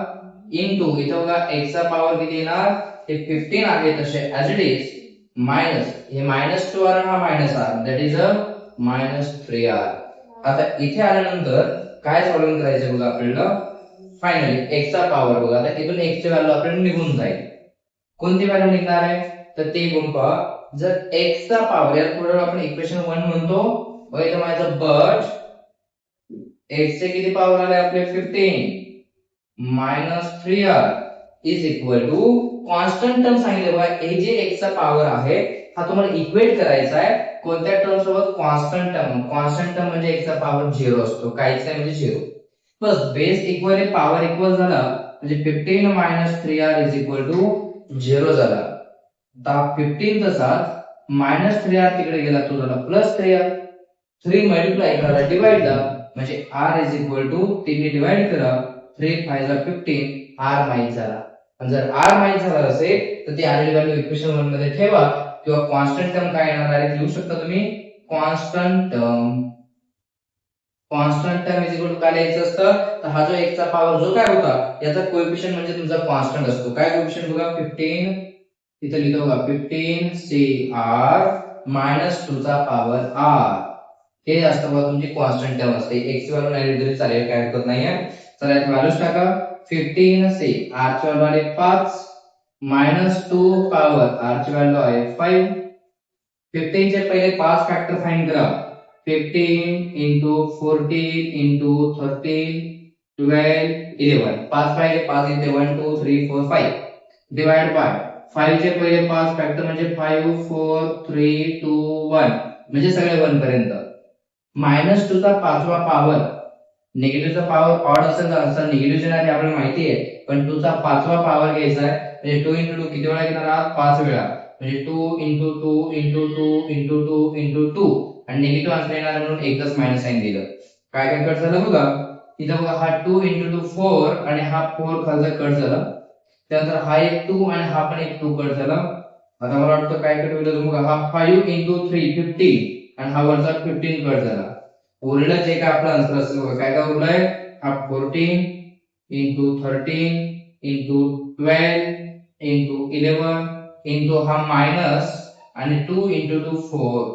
इनटू इथं बघा x चा पॉवर किती येणार, हे 15 आहे तसे ऍज इट इज, मायनस हे -2r आणि हा -r that is a -3r. आता इथे आल्यानंतर काय सॉल्व्हिंग करायचं बघा आपल्याला, फायनली x चा पॉवर बघा, आता इथून x ची व्हॅल्यू आपल्याला निघून जाईल. कोणती व्हॅल्यू निघणार आहे तर ते बघून पहा. जर x चा पॉवर याला थोडं आपण इक्वेशन 1 म्हणतो, बघा इथं माझं बट x चे किती पॉवर आले आपले 15 -3r is equal to constant term सांगितले बघा, हे जे x चा पॉवर आहे हा तुम्हाला इक्वेट करायचा आहे कोणत्या टर्म सोबत, कॉन्स्टंट टर्म. कॉन्स्टंट टर्म म्हणजे x चा पॉवर 0 असतो, काहीच नाही म्हणजे 0. बस बेस इक्वल आहे, पॉवर इक्वल झाला म्हणजे 15 - 3r इज इक्वल टू 0 झाला. आता 15 तसाच -3r तिकडे गेला तो झाला +3r, 3 मल्टिप्लाय करा डिवाइड ला म्हणजे r इज इक्वल टू 3 ने डिवाइड करा, 3 5 जा 15, r माहित झाला. आणि जर r माहित झाला असेल तर ती आलेली व्हॅल्यू इक्वेशन 1 मध्ये ठेवा किंवा कॉन्स्टंट टर्म काय येणार आहे लिहू शकता तुम्ही, constant term is equal to काय लिहायचं असतं तर हा जो x चा पॉवर जो काय होता याचा कोएफिशिएंट म्हणजे तुमचा कॉन्स्टंट असतो. काय कोएफिशिएंट बघा 15, इथे लिहितो बघा 15 cr -2 चा पॉवर r, हे असतं बघा तुमची कॉन्स्टंट टर्म असते. x ची व्हॅल्यू नाही दिली चालेल, काय हरकत नाहीये. चला यात व्हॅल्यूज टाका, 15 c r ची व्हॅल्यू आहे 5 -2 पॉवर r ची व्हॅल्यू आहे 5. 15 चे पहिले 5 फॅक्टर फाइंड करा, 15 into 14 into 13 12 11 5 5 5 इथे 1 2 3 4 5 डिवाइड बाय 5 चे पहिले 5 फॅक्टर म्हणजे 5 4 3 2 1 म्हणजे सगळे 1 पर्यंत -2 चा पाचवा पॉवर निगेटिव्हचा पॉवर ऑड असेल तर आन्सर निगेटिव्ह येणार हे आपल्याला माहिती आहे पण 2 चा पाचवा पॉवर घ्यायचा आहे म्हणजे 2 into 2 किती वेळा घेणार आहात 5 वेळा म्हणजे 2 into 2 into 2 into 2 into 2 आणि निगेटिव्ह आन्सर येणार म्हणून एकच मायनस साइन दिलं काय काय कट झालं बघा इथं बघा हा 2 into 2 4 आणि हा 4 खालचा कट झाला त्यानंतर हा एक 2 आणि हा पण एक 2 कट झाला आता मला वाटतं काय कट होईल बघा हा 5 into 3 15 आणि हा वरचा 15 कट झाला उरलं जे काय आपला आन्सर असेल बघा काय काय उरलाय हा 14 into 13 into 12 into 11 into हा मायनस आणि 2 into 2 4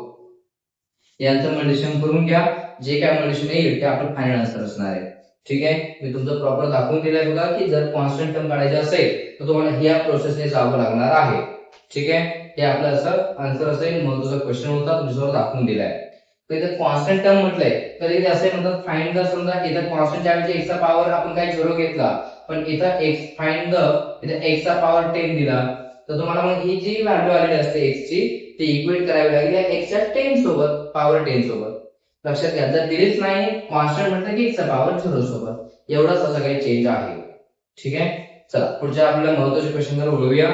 यांचं मल्टिप्लिकेशन करून घ्या जे काय मल्टिप्लिकेशन येईल ते आपलं फायनल आन्सर असणार आहे ठीक आहे मी तुमचं प्रॉपर दाखवून दिलंय बघा की जर कॉन्स्टंट टर्म काढायचे असेल तर तुम्हाला ह्या प्रोसेसने जावं लागणार आहे ठीक आहे हे आपलं असं आन्सर असेल महत्त्वाचा क्वेश्चन होता तुमच्यासमोर दाखवून दिलाय तर इथे कॉन्स्टंट टर्म म्हटलंय तर इथे असे म्हणतात फाइंड द समजा इथे कॉन्स्टंटच्या ऐवजी x चा पॉवर आपण काय 0 घेतला पण इथं x फाइंड द इथे x चा पॉवर 10 दिला तर तुम्हाला मग ही जी व्हॅल्यू आलेली असते x ची ती इक्वेट करावी लागेल या x च्या 10 सोबत पॉवर 10 सोबत लक्षात घ्या जर दिलीच नाही कॉन्स्टंट म्हटलं की x चा पॉवर 0 सोबत एवढाच असा काही चेंज आहे ठीक आहे चला पुढच्या आपल्याला महत्त्वाचे क्वेश्चन जर वळूया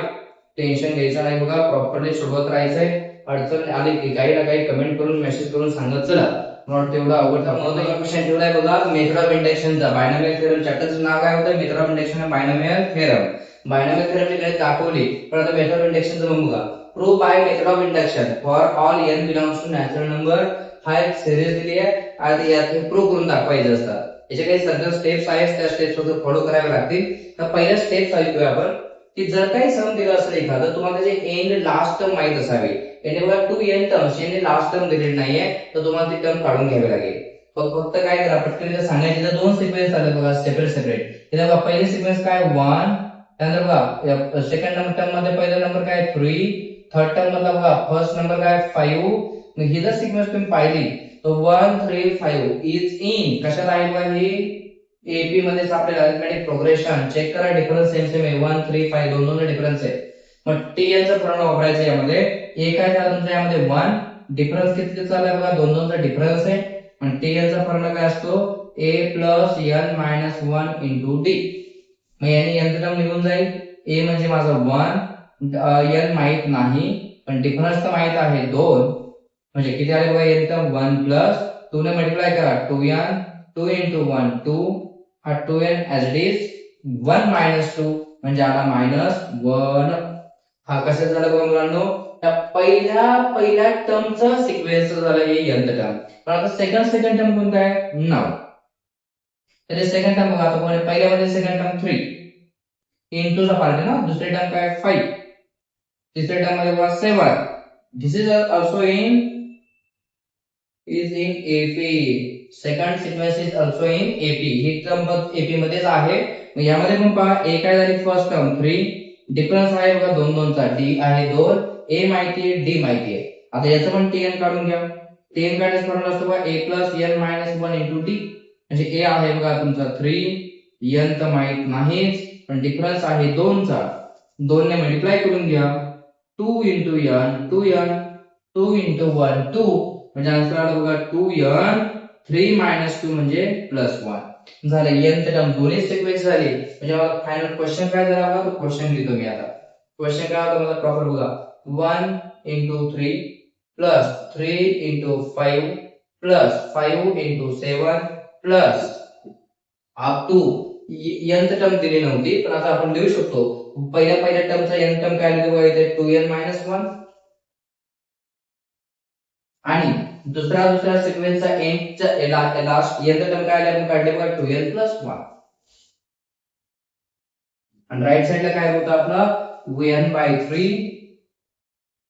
टेन्शन घ्यायचं नाही बघा प्रॉपरली सोडवत राहायचंय अडचण आली की काही ना काही कमेंट करून मेसेज करून सांगत चला नॉट तेवढा आवडता महत्त्वाचा क्वेश्चन ठेवलाय बघा मेथड ऑफ इंडक्शनचा बायनॉमियल थेरम चॅप्टरचं नाव काय होतं method of induction binomial theorem कडे दाखवली पण आता मेथड ऑफ इंडक्शनचं बघू बघा prove by method of induction for all n belongs to natural number हा एक सिरीज दिली आहे आणि यात प्रूव्ह करून दाखवायचं असतं याचे काही सर्टन स्टेप्स आहेत त्या स्टेप्स वगैरे फॉलो करावे लागतील तर पहिल्या स्टेप्स ऐकूया आपण की जर काही सम दिलं असेल एखादं तुम्हाला त्याचे एंड लास्ट टर्म माहित असावी याने बघा 2n टर्म्स याने लास्ट टर्म दिलेली नाहीये तर तुम्हाला ती टर्म काढून घ्यावी लागेल फक्त काय करा पटकन इथं सांगायचे तर दोन सिक्वेन्स आले बघा सेपरेट इथं बघा पहिली सिक्वेन्स काय 1 त्यानंतर बघा सेकंड नंबर टर्म मध्ये पहिला नंबर काय 3 थर्ड टर्म मधला बघा फर्स्ट नंबर काय 5 मग ही जर सिक्वेन्स तुम्ही पाहिली तर 1 3 5 इज इन कशात आहे बघा ही एपी मध्ये आपल्याला अरिथमेटिक प्रोग्रेशन चेक करा डिफरन्स सेम आहे 1 3 5 दोन दोन डिफरन्स आहे मग टीएल चा फॉर्म्युला वापरायचा यामध्ये ए काय झाला तुमच्या यामध्ये 1 डिफरन्स किती चालला बघा दोन दोनचा डिफरन्स आहे आणि टीएल चा फॉर्म्युला काय असतो a n 1 डी मग याने n टर्म निघून जाईल a म्हणजे माझा 1 n माहित नाही पण डिफरन्स तर माहित आहे 2 म्हणजे किती आले बघा n टर्म 1 2 ने मल्टिप्लाय करा 2n 2 into 1 2 हा 2n as it is 1 minus 2 म्हणजे आला -1 हा कसं झालं बघा मुलांनो त्या पहिल्या टर्मचं सिक्वेन्स झालं हे nth टर्म पण आता सेकंड टर्म कोणता आहे नाव तर सेकंड टर्म बघा आता पहिल्यामध्ये सेकंड टर्म 3 into चा पार्ट आहे ना दुसरी टर्म काय 5 तिसऱ्या टर्म मध्ये बघा 7 this is also in AP second sequence is also in AP he term AP मध्येच आहे मग यामध्ये पण पहा A काय झाली फर्स्ट टर्म 3 डिफरन्स आहे बघा दोन दोनचा D आहे 2 A माहिती आहे D माहिती आहे आता याचं पण TN काढून घ्या TN काढण्याचा फॉर्म्युला असतो बघा A n 1 into D म्हणजे A आहे बघा तुमचा 3 n तर माहित नाहीच पण डिफरन्स आहे 2 चा 2 ने मल्टिप्लाय करून घ्या 2 into n 2n 2 into 1 2 म्हणजे आन्सर आला बघा 2n 3 - 2 म्हणजे +1 झालं n ची टर्म दोन्ही सिक्वेन्स झाली म्हणजे मला फायनल क्वेश्चन काय झाला बघा तो क्वेश्चन लिहितो मी आता क्वेश्चन काय होता मला प्रॉपर बघा 1 into 3 plus 3 into 5 plus 5 into 7 plus up to n ची टर्म दिली नव्हती पण आता आपण लिहू शकतो पहिल्या टर्मचा n टर्म काय लिहितो बघा इथे 2n - 1 आणि दुसऱ्या सिक्वेन्सचा एंडचा लास्ट n टर्म काय आले आपण काढले बघा 2n + 1 आणि राइट साइडला काय होतं आपला 2n/3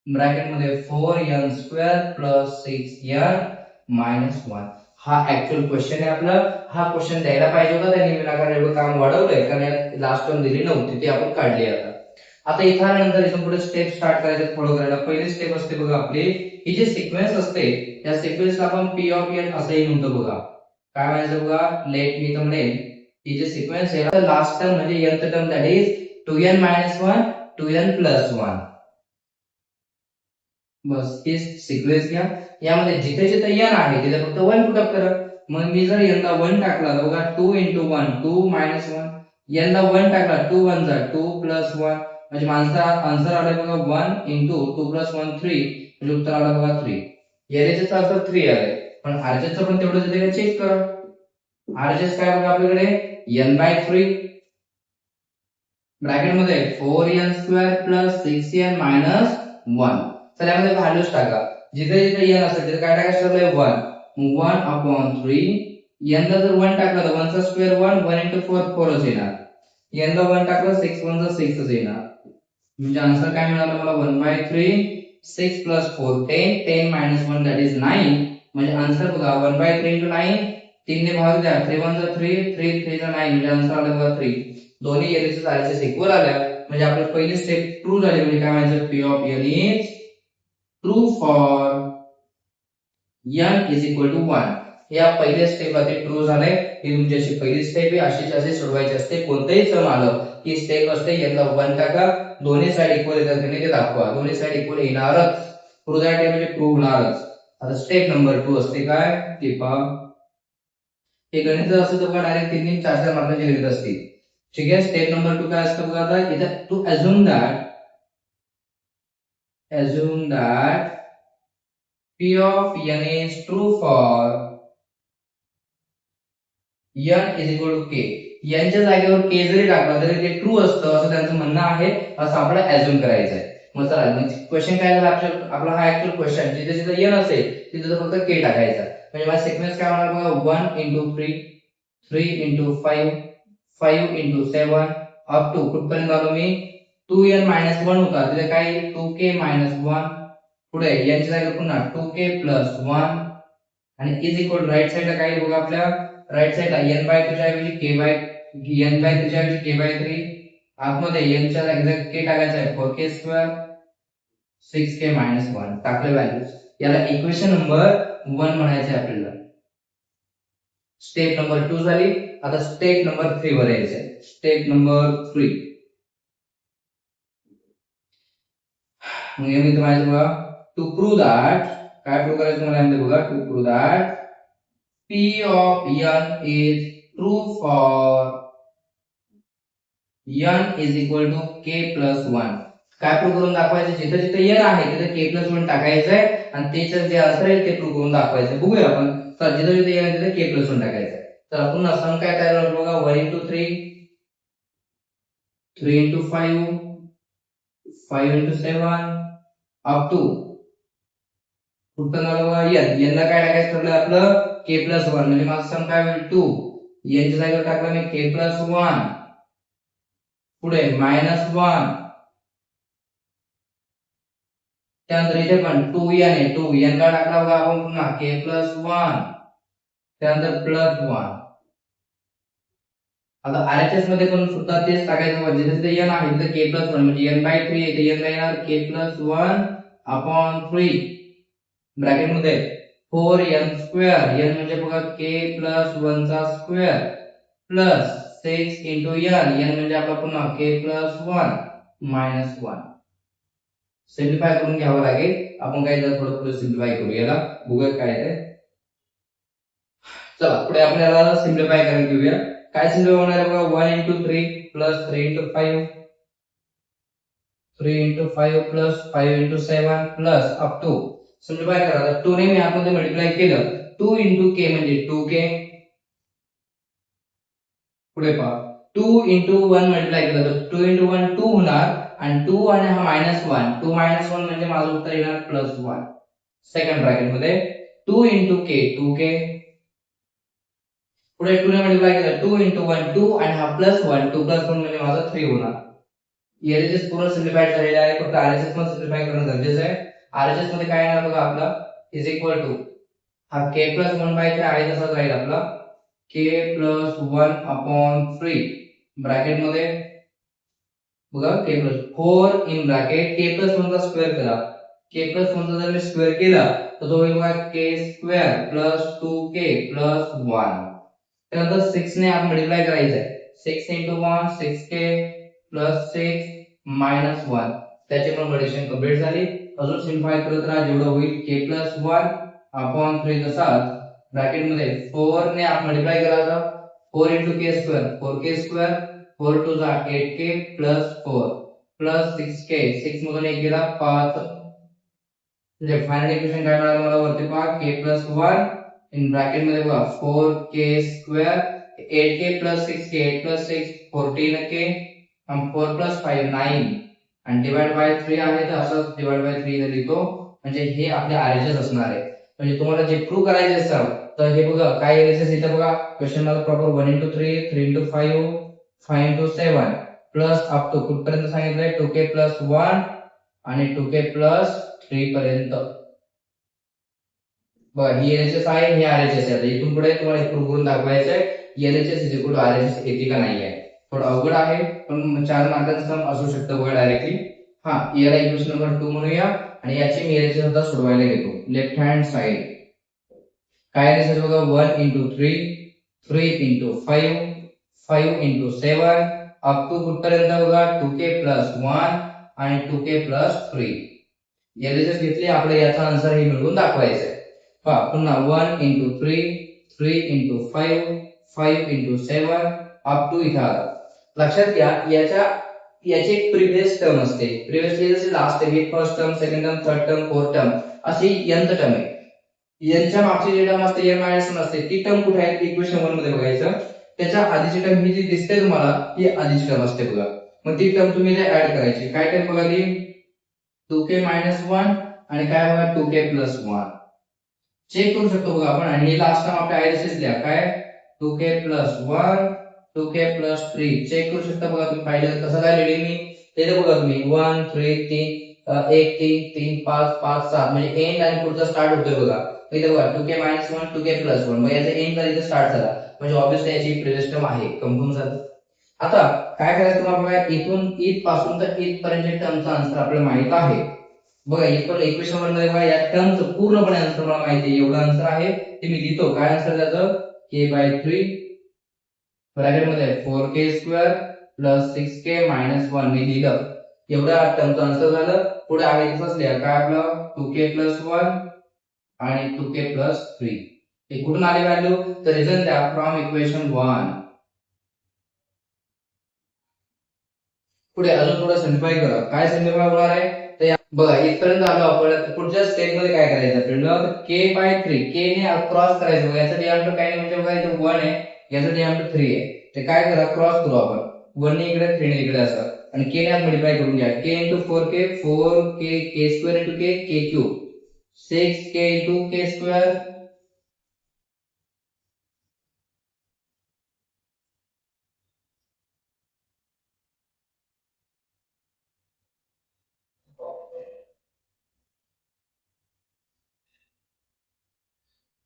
ब्रॅकेट मध्ये 4n² + 6n - 1 हा ऍक्च्युअल क्वेश्चन आहे आपला हा क्वेश्चन द्यायला पाहिजे होता त्यांनी विनाकारण एवढं काम वाढवलंय कारण लास्ट टर्म दिली नव्हती ती आपण काढली आता आता इथं आल्यानंतर इथून पुढे स्टेप स्टार्ट करायचे फॉलो करायला. पहिली स्टेप असते बघा आपली, ही जी सिक्वेन्स असते त्या सिक्वेन्सला आपण पी ऑफ एन असंही म्हणतो बघा. काय म्हणायचं बघा, लेट मी इथं म्हणेन ही जी सिक्वेन्स आहे लास्ट टर्म म्हणजे nth term that is 2n - 1 2n + 1. Bus he sequence घ्या. यामध्ये जिथे जिथे n आहे तिथे फक्त 1 पुट अप करा. मग मी जर n ला 1 टाकला तर बघा 2 * 1 2 - 1. n ला 1 टाकला 2 1 जा 2 + 1 म्हणजे माझा आन्सर आला बघा 1 * 2 + 1 3 म्हणजे उत्तर आलं बघा 3. एलएचएस आन्सर 3 आले. पण आरएचएस चं पण तेवढंच येते का चेक करा. आरएचएस काय बघा आपल्याकडे n/3 ब्रॅकेट मध्ये 4n² + 6n - 1. तर यामध्ये व्हॅल्यूज टाका. जिथे जिथे n असेल तिथे काय टाकायचं ठरलंय 1. मग 1/3 n ला जर 1 टाकला तर 1 चा स्क्वेअर 1 1 * 4 4 च येणार. n ला 1 टाकलं 6 1 चा 6 च येणार. म्हणजे आन्सर काय मिळालं मला 1/3 6 + 4 10 10 - 1 दॅट इज 9. म्हणजे आन्सर बघा 1/3 * 9 3 ने भाग द्या 3 1 जा 3 3 3 जा 9 म्हणजे आन्सर आला बघा 3. दोन्ही एलएचएस आरएचएस इक्वल आल्या म्हणजे आपली पहिली स्टेप ट्रू झाली. म्हणजे काय म्हणायचं P of n is true for n = 1. या पहिल्या स्टेपला ते ट्रू झालंय. ही तुमची अशी पहिली स्टेप आहे. अशीच अशी सोडवायची असते. कोणतेही सम आलं की स्टेप असते n ला 1 टाका, दोन्ही साइड इक्वल येतात की नाही ते दाखवा. दोन्ही साइड इक्वल येणारच, ट्रू दॅट म्हणजे प्रूव्ह होणारच. आता स्टेप नंबर 2 असते काय ते पहा. हे गणित जर असेल तर बघा डायरेक्ट 3 3 4 4 मार्कांचे गणित असतील. ठीक आहे. स्टेप नंबर 2 काय असतं बघा. आता इथे to assume that P of n is true for n = k. n च्या जागेवर k जरी टाकला तरी ते ट्रू असतं असं त्यांचं म्हणणं आहे. असं आपल्याला अज्युम करायचं आहे. मग चला क्वेश्चन काय झाला आपला हा ऍक्च्युअल क्वेश्चन. जिथे जिथे n असेल तिथे फक्त k टाकायचा. म्हणजे माझा सिक्वेन्स काय होणार बघा 1 * 3 3 * 5 5 * 7 अप टू कुठपर्यंत आलो मी 2n - 1 होता तिथे काय 2k - 1 पुढे n च्या जागेवर पुन्हा 2k + 1 आणि इज इक्वल राईट साइडला काय बघा आपल्या राईट साइडला n/3 च्या ऐवजी n/3 च्या ऐवजी k/3 आतमध्ये n च्या जागी k टाकायचा आहे 4k² 6k - 1 टाकले व्हॅल्यूज. याला इक्वेशन नंबर 1 म्हणायचे आपल्याला. स्टेप नंबर 2 झाली. आता स्टेप नंबर 3 वर यायचं. स्टेप नंबर 3 मग यामध्ये म्हणायचं बघा टू प्रूव्ह दॅट काय प्रूव्ह करायचं मला यामध्ये बघा to prove that P of n is true for n = k + 1. काय प्रूव्ह करून दाखवायचं जिथे जिथे n आहे तिथे k + 1 टाकायचं आहे आणि त्याचं जे आन्सर आहे ते प्रूव्ह करून दाखवायचं. बघूया आपण. तर जिथे जिथे n आहे तिथे k + 1 टाकायचं आहे. तर आपण सम काय तयार होईल बघा 1 * 3 3 * 5 5 * 7 अप टू कुठं झालं बघा n ला काय टाकायचं ठरलं आपलं k + 1 म्हणजे माझं सम काय होईल 2. n च्या जागेवर टाकला मी k + 1 पुढे -1 त्यानंतर इथे पण 2n आहे 2n ला टाकला बघा आपण पुन्हा k + 1 त्यानंतर +1. आता आरएचएस मध्ये पण सुद्धा तेच टाकायचं म्हणजे जिथे n आहे तिथे k + 1 म्हणजे n/3 येते n ला येणार k + 1/3 ब्रॅकेट मध्ये 4n² n म्हणजे बघा k + 1 चा स्क्वेअर प्लस 6 * n n म्हणजे आपला पुन्हा k + 1 - 1. सिम्प्लिफाय करून घ्यावं लागेल. आपण काय जर थोडं पुढे सिम्प्लिफाय करू याला बघूया काय ते. चला पुढे आपल्याला सिम्प्लिफाय करून घेऊया. काय सिम्प्लिफाय होणार आहे बघा 1 * 3 + 3 * 5 3 * 5 + 5 * 7 प्लस अप टू सिम्प्लिफाय करा. तर 2 ने मी आतमध्ये मल्टिप्लाय केलं 2 * k म्हणजे 2k पुढे पहा 2 * 1 मल्टिप्लाय केलं तर 2 * 1 2 होणार आणि 2 आणि हा -1 2 - 1 म्हणजे माझं उत्तर येणार +1 सेकंड ब्रॅकेट मध्ये 2 * k 2k पुढे 2 ने मल्टिप्लाय केलं 2 * 1 2 आणि हा +1 2 + 1 म्हणजे माझं 3 होणार. एलएचएस पूर्ण सिम्प्लिफाय झालेला आहे. फक्त आरएचएस मध्ये सिम्प्लिफाय करणं गरजेचं आहे. आरएचएस मध्ये काय येणार बघा आपला इज इक्वल टू हा k + 1/3 आहे तसाच राहील आपला k + 1/3 ब्रॅकेट मध्ये बघा K plus 4 in bracket K plus 1 चा स्क्वेअर करा. के प्लस 1 चा जर मी स्क्वेअर केला तर तो होईल बघा के स्क्वेअर प्लस 2k प्लस 1. त्यानंतर 6 ने आपण मल्टिप्लाय करायचं आहे. 6 into 1 6k प्लस 6 मायनस 1. त्याची पण मल्टिप्लिकेशन कंप्लीट झाली. अजून सिम्प्लिफाय करत राहा जेवढं होईल k प्लस 1 अपॉन 3 तसाच ब्रॅकेट मध्ये 4 ने आपण मल्टिप्लाय करायचा. 4 into k square 4k square 4 to जा 8k प्लस 4 प्लस 6k 6 मधून 1 गेला 5. म्हणजे फायनल इक्वेशन काय मिळालं मला वरती पहा k प्लस 1 इन ब्रॅकेट मध्ये बघा 4k square 8k plus 6k 8 plus 6 14k आणि 4 प्लस 5 9 आणि डिवाइड बाय 3 आहे तर असं डिवाइड बाय 3 ने लिहितो. म्हणजे हे आपले आरएचएस असणार आहे. म्हणजे तुम्हाला जे प्रूव्ह करायचे असेल तर हे बघा काय आरएचएस इथे बघा क्वेश्चन मध्ये proper 1 into 3 3 into 5 5 into 7 plus up to कुठपर्यंत सांगितलंय 2k प्लस 1 आणि 2k प्लस 3 पर्यंत. बघा ही एलएचएस आहे हे आरएचएस आहे. इथून पुढे तुम्हाला प्रूव्ह करून दाखवायचं आहे LHS is equal to RHS येते का नाही आहे. थोडं अवघड आहे पण 4 मार्कांचं सम असू शकतं बघा डायरेक्टली. हा याला इक्वेशन नंबर 2 म्हणूया आणि याची मी एलएचएस आता सोडवायला घेतो. लेफ्ट हँड साइड काय एलएचएस बघा 1 into 3 3 into 5 5 into 7 up to कुठपर्यंत बघा 2k प्लस 1 आणि 2k प्लस 3. एलएचएस घेतली आपल्याला याचा आन्सर हे मिळवून दाखवायचं आहे. पहा पुन्हा 1 into 3 3 into 5 5 into 7 up to इथं आला. लक्षात घ्या याची एक प्रिव्हियस टर्म असते. प्रिव्हियसली जसे लास्ट आहे first term second term third term fourth term अशी nth टर्म आहे. यांच्या मागची जी टर्म असते n मायनस 1 असते ती टर्म कुठे आहे इक्वेशन 1 मध्ये बघायचं. त्याच्या आधीची टर्म ही जी दिसते तुम्हाला ही आधीची टर्म असते बघा. मग ती टर्म तुम्ही इथे ऍड करायची. काय टर्म बघा ती 2k minus 1 आणि काय बघा 2k plus 1 चेक करू शकतो बघा आपण. आणि लास्ट टर्म आपल्या आयएसएस द्या काय 2k plus 1 2k plus 3 check करू शकता बघा तुम्ही. पाहिलं कसं काय लिहिलं मी ते बघा तुम्ही 1 3 3 1 3 3 5 5 7 म्हणजे एंड आणि पुढचा स्टार्ट होतोय बघा. इथे बघा 2k minus 1 2k plus 1 मग याचा एंड कधी स्टार्ट झाला म्हणजे ऑब्वियसली याची प्रिव्हियस टर्म आहे कन्फर्म झालं. आता काय करायचं तुम्हाला बघा इथून इथ पासून तर इथ पर्यंत टर्मचा आन्सर आपल्याला माहित आहे. बघा इथपर्यंत इक्वेशन मध्ये बघा या टर्मचं पूर्णपणे आन्सर मला माहिती आहे. एवढं आन्सर आहे ते मी लिहितो. काय आन्सर त्याचं k/3 ब्रॅकेट मध्ये 4k square plus 6k minus 1 मी लिहिलं. एवढा टर्मचं आन्सर झालं. पुढे आहे तसंच लिहा काय आपलं 2k प्लस 1 आणि 2k प्लस 3 हे कुठून आले व्हॅल्यू तर रिझन द्या फ्रॉम इक्वेशन 1. पुढे अजून थोडं सिम्प्लिफाय करा. काय सिम्प्लिफाय होणार आहे तर बघा इथपर्यंत आलो आपण. पुढच्या स्टेप मध्ये काय करायचं आपल्याला k/3 k ने क्रॉस करायचं. बघा याचा डिएमिटर काय म्हणजे बघा इथे 1 आहे याचा डिएमिटर 3 आहे. ते काय करा क्रॉस करू आपण 1 ने इकडे 3 ने इकडे असं आणि k ने मल्टिप्लाय करून घ्या. k into 4k 4k k square into k k cube 6k into k square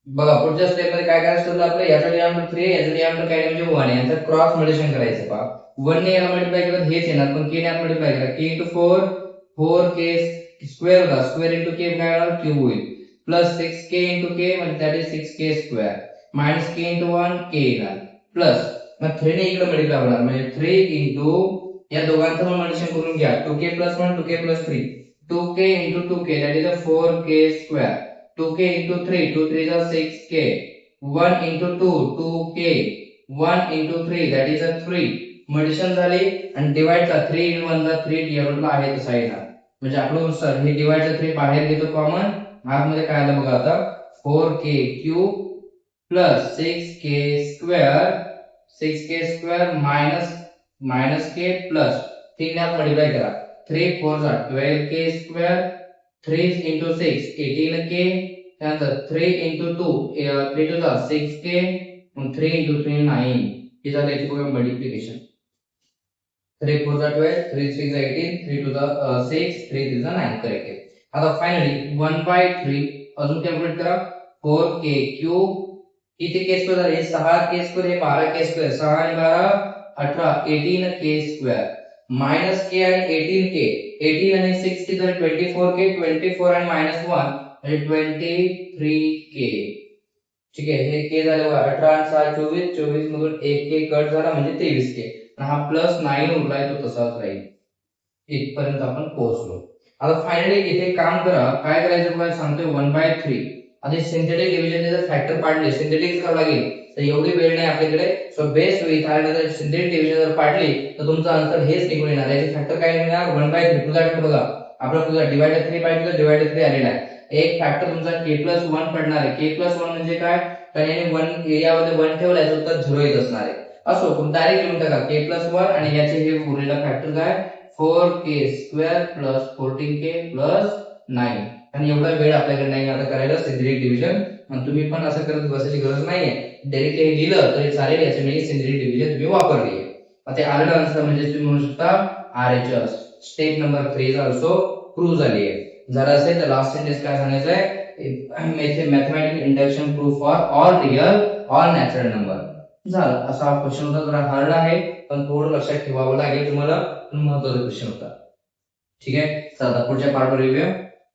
बघा पुढच्या स्टेप मध्ये काय करायचं आपलं याचा डिएमिटर 3 याचा डिएमिटर काय म्हणजे 1 आहे. याचा क्रॉस मल्टिप्लिकेशन करायचं पहा 1 ने याला मल्टिप्लाय केलं हेच येणार पण k ने मल्टिप्लाय करा k into 4 4k स्क्वेअर होता स्क्वेअर into k काय होणार क्यूब होईल प्लस 6k into k म्हणजे that is 6k square minus k into 1 k येणार प्लस मग 3 ने इकडे मल्टिप्लाय होणार म्हणजे 3 into या दोघांचं पण मल्टिप्लिकेशन करून घ्या 2k plus 1 2k plus 3 2k into 2k that is a 4k square 2k into 3 2 3 is 6k 1 into 2 2k 1 into 3 that is a 3 multiplication झाली आणि डिवाइड चा 3 in 1 ला 3 डिवाइडला आहे तसा येणार. म्हणजे आपलं सर हे डिवाइडचा 3 बाहेर घेतो कॉमन आतमध्ये काय आलं बघा आता 4k cube plus 6k square minus k plus 3 ने आप मल्टिप्लाय करा 3 4 जा 12k स्क्वेअर 3 into 6 18k त्यानंतर 3 into 2 3 to the 6k and 3 into 3 9 हे झालं याची बघा मल्टिप्लिकेशन 3 4 जा 12 3 6 जा 18 3 to the 6 3 3 जा 9 करेक्ट आहे. आता फायनली 1/3 अजून कॅल्क्युलेट करा 4k क्यूब इथे k स्क्वेअर झाले 6k स्क्वेअर हे 12k स्क्वेअर 6 आणि 12 18 18k स्क्वेअर मायनस के आणि 18k, 18 आणि 6 किती झाले 24k, 24 आणि मायनस 1 म्हणजे 23k. ठीक आहे, हे के झाले 18 आणि 6 24, 24 मधून 1k कट झाला म्हणजे 23k. आणि हा प्लस 9 उरलाय तो तसाच राहील. इथपर्यंत आपण पोहोचलो. आता फायनली इथे काम करा, काय करायचं बघा सांगतोय 1/3. आता सिंथेटिक डिव्हिजन जर फॅक्टर पाडले, सिंथेटिक करावं लागेल तर एवढी वेळ नाही आपल्याकडे. सो बेस्ट वे इथे जर सिंथेटिक डिव्हिजन जर पाडली तर तुमचा आन्सर हेच निघून येणार. याचे फॅक्टर काय मिळणार 1/3. तुझा बघा आपला तुझा डिवाइडेड 3 पाहिजे तर डिवाइडेड 3 आलेला आहे. एक फॅक्टर तुमचा k+1 पडणार आहे. k+1 म्हणजे काय, कारण याने 1 एरियामध्ये 1 ठेवलाय तर 0 येत असणार आहे. असो पण डायरेक्ट लिहून टाका k+1 आणि याचे हे उरलेला फॅक्टर काय 4k² + 14k + 9. आणि एवढा वेळ आपल्याकडे नाही आता करायला सिंथेटिक डिव्हिजन. आणि तुम्ही पण असं करत बसायची गरज नाहीये, डायरेक्ट हे लिहिलं तरी चालेल. याच्यामध्ये सिंथेटिक डिव्हिजन तुम्ही वापरली. आता आलेला आन्सर म्हणजे तुम्ही म्हणू शकता RHS. Step number 3 is also prove झाली आहे. जर असेल तर लास्ट सेंटेन्स काय सांगायचं आहे, mathematical induction proof for all real all natural number. झालं. असा क्वेश्चन होता, जरा हार्ड आहे पण थोडं लक्षात ठेवावं लागेल तुम्हाला, पण महत्त्वाचा क्वेश्चन होता. ठीक आहे, चला आता पुढच्या पार्टवर येऊया.